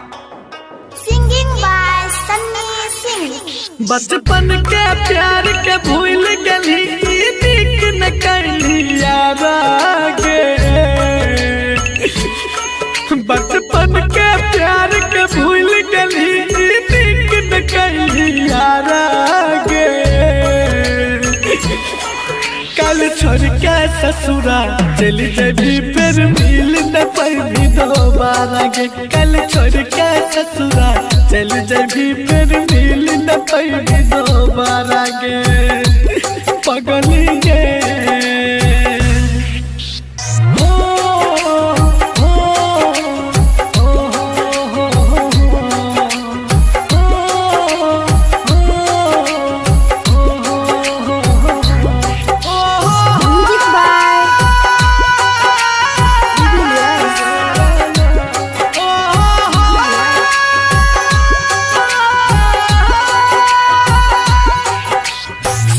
singing by Sunny Singh बचपन के प्यार के भूल गली नीक न कैली यारा गे बचपन के प्यार के भूल गली नीक न कैली यारा गे कल छोड़ के ससुरा चली जबी फिर मिल न पैनी दोबारा गे कल छोड़ के ससुरा चली जबी फिर मिल न पैनी दोबारा गे पगली गे म्यूजिक बाय डिविलियर्स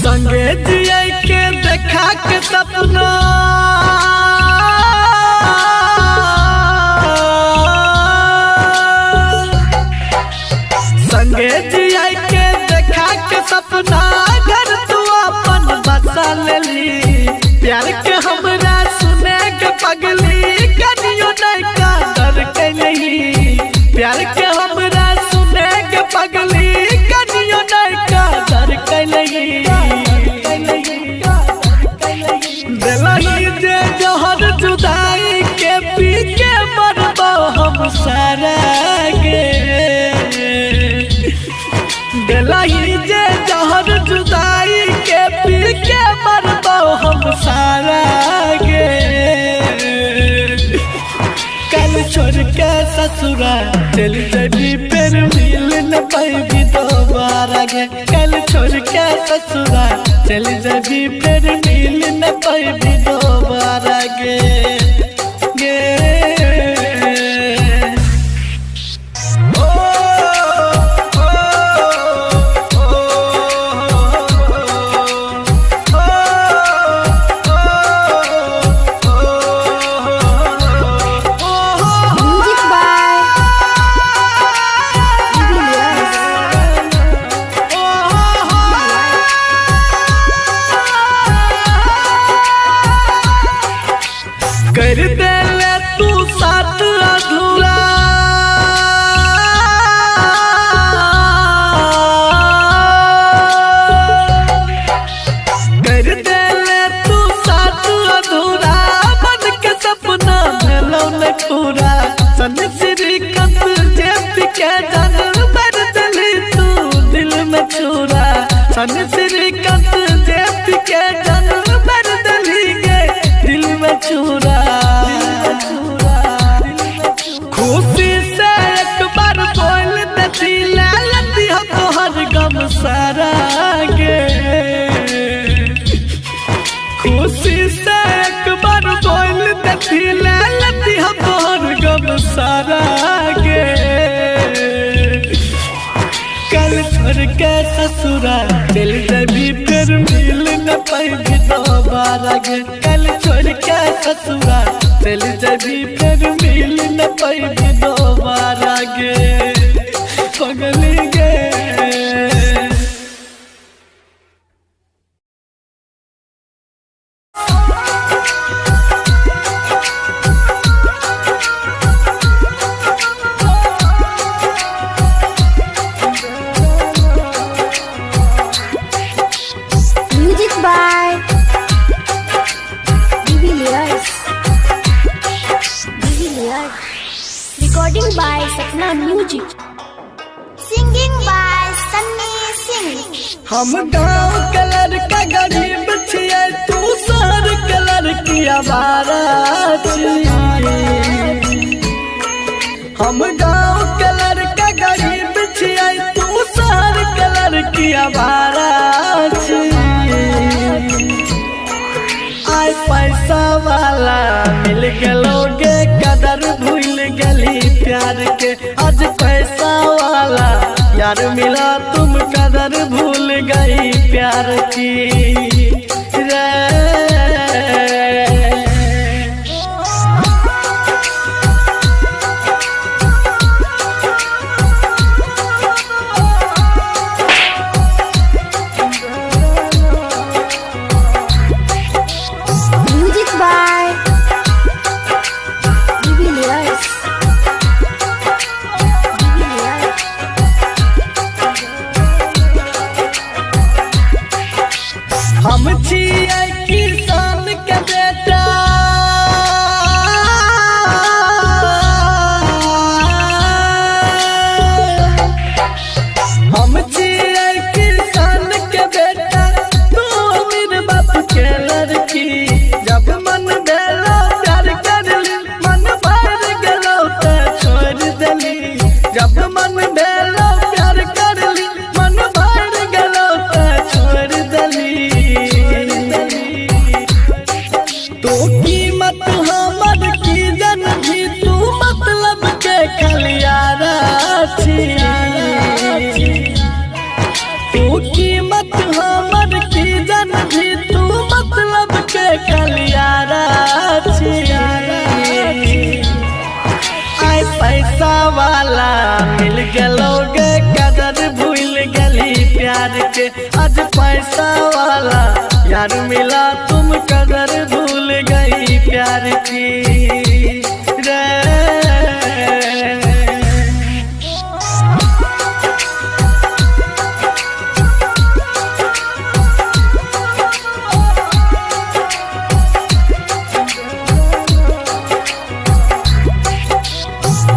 संगे जिया के देखा के सपना संगे जिया के देखा के सपना घर तू अपन बसा लेली प्यार के हमरा सुने के पगली कनियो नहीं का डर के नहीं प्यार के हमरा सुने के पगली कनियो नहीं का डर के नहीं दिलही जे जहर जुदाई के पी के मरबो हम सारा गे दिलही जे जहर जुदाई के पी के मरबो हम सारा गे ससुरा चल जबी फिर मिल न पाएगी दोबारा गे। कल छोड़ के ससुरा चल जबी फिर मिल न पाएगी दोबारा गे कर दे ले तू साथ अधूरा कर दे ले तू साथ अधूरा बन के सपना भेलो न पूरा सन श्रीकांत जेब के जान भर दिली तू दिल में चूरा सन श्रीकांत जेब के जान भर दिली गे दिल में चूरा खुशी से एक बार बोल दती लती हो तोहर गम सारा गे खुशी से एक बार बोल दती लती हो तोहर गम सारा गे कल छोड़ के ससुरा चल जबी फिर मिल न पाएगी दोबारा गे। कल छोड़ के ससुरा चल जबी फिर मिल न पाएगी दोबारा गे पगली गे। Music by Divilliers. Recording by Sapna Music. Singing by Sunny Singh. हम गाँव कलर का गरीब छिए तू शहर कलर की आवारा हम गाँव कलर का गरीब छिए तू शहर कलर की आवारा आय पैसा वाला मिल गलोगे कदर भूल गली प्यार के आज पैसा वाला यार मिला तुम कदर भूल गई प्यार की Music by Divilliers. हम छिए किसान के बेटा हम छिए किसान के बेटा तू अमीर बाप के लड़की जब मन भेलो प्यार कर ली मन भर गेलो तो छोड़ देली जब मन भेलो प्यार कर ली मन भर गेलो तो छोड़ देली तो कीमत हमर की जन भी तू मतलब के खलियारा तू कीमत हमर की जन भी तू मतलब के खलियारा आय पैसा वाला मिल गलोगे कदर भूल गली प्यार के आज पैसा वाला यार मिला तुम कदर भूल गई प्यार की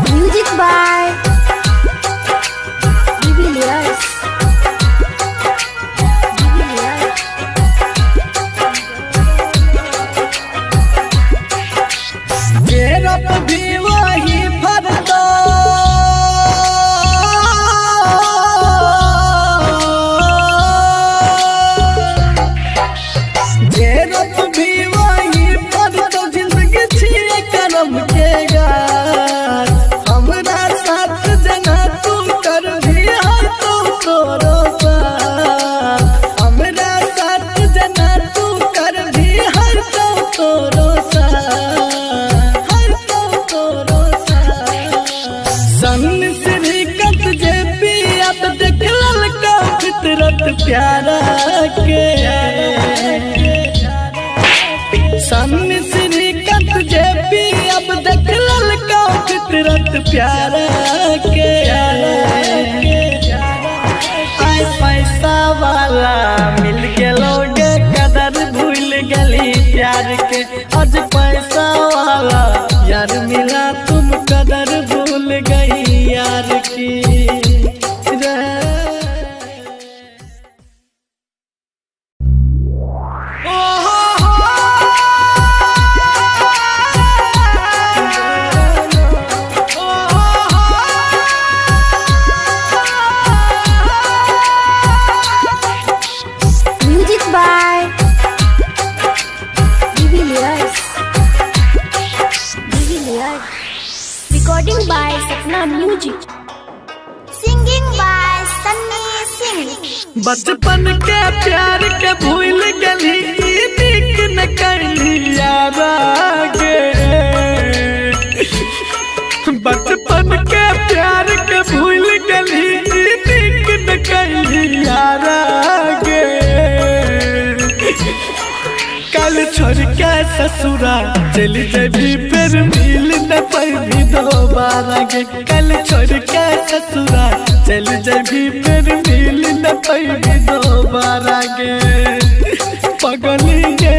Music by Divilliers. तेरा प्यारा के सामने श्रीकांत जेपी अब देख ललका फितरत प्यारा के आय पैसा वाला मिल गेलोगे कदर भूल गली प्यार के आज पैसा वाला यार मिला तुम कदर भूल गई यार की Music by Divilliers. Recording by Sapna Music. Singing by Sunny Singh. बचपन के प्यार के भूल गली नीक न करली यार आगे बचपन के प्यार के भूल गली नीक न करली यार आगे कल छोड़ के ससुरा चली जबी फिर मिल न पाई दोबारा गे कल छोड़ के ससुरा चली जबी फिर मिल न पाई दोबारा गे पगली गे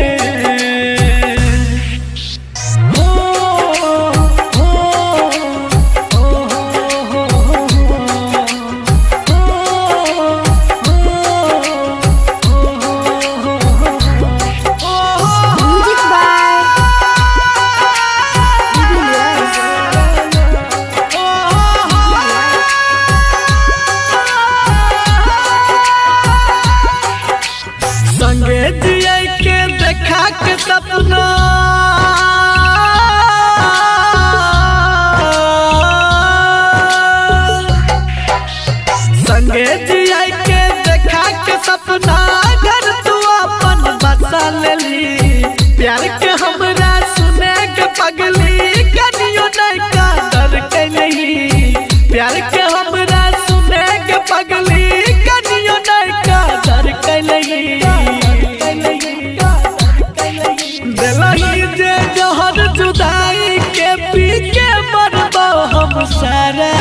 Music by Divilliers. संगे जिया के देखा के सपना संगे जिया के देखा के सपना घर तू अपन बसा लेली प्यार के हमरा सुने के पगली कनियो नहीं का डर के नहीं प्यार के हमरा सुने के पगली कनियो नहीं का डर के नहीं दिलही जे जहर जुदाई के पी के मरबो हम सारा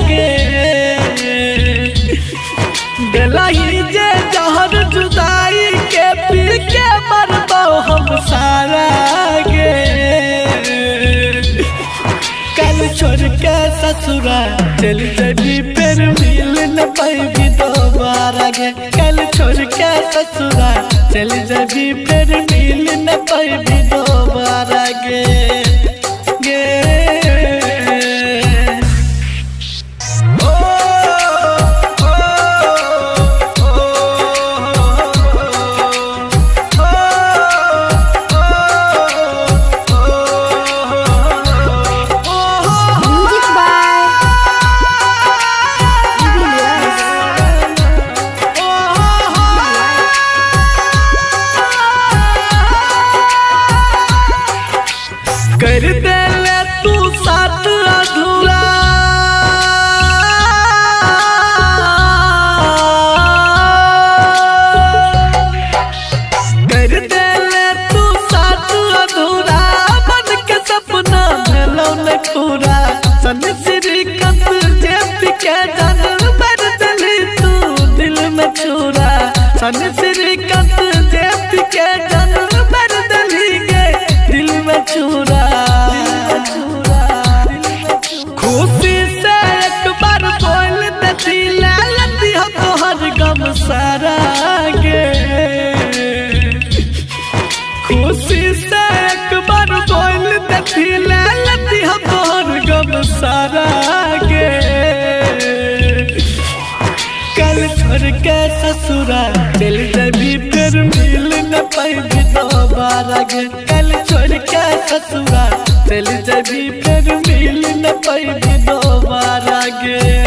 गे दिलही जे जहर जुदाई के पी के मरबो हम सारा गे कल छोड़ के ससुरा चल जबी फिर मिल न पाई दोबारा गे कल छोड़ के ससुरा चल जबी फिर मिल न पाई दोबारा गे गे ओ ओ Music by Divilliers. कर दे ले तू साथ अधूरा कर दे ले तू साथ अधूरा मन के सपना भेलो न पूरा सन श्रीकांत जेपी के जान भर दिली तू दिल में छुरा सन श्रीकांत जेपी के जान भर दिली गे दिल में छुरा खुशी से एक बार बोल देती लती हो तोहर गम सारा गे खुशी से एक बार बोल देती लती हो तोहर गम सारा गे कल छोड़ के ससुरा चल जबी फिर मिल न पाई दोबारा गे कल छोड़ के ससुरा चल जबी फिर मिल न पाई दोबारा गे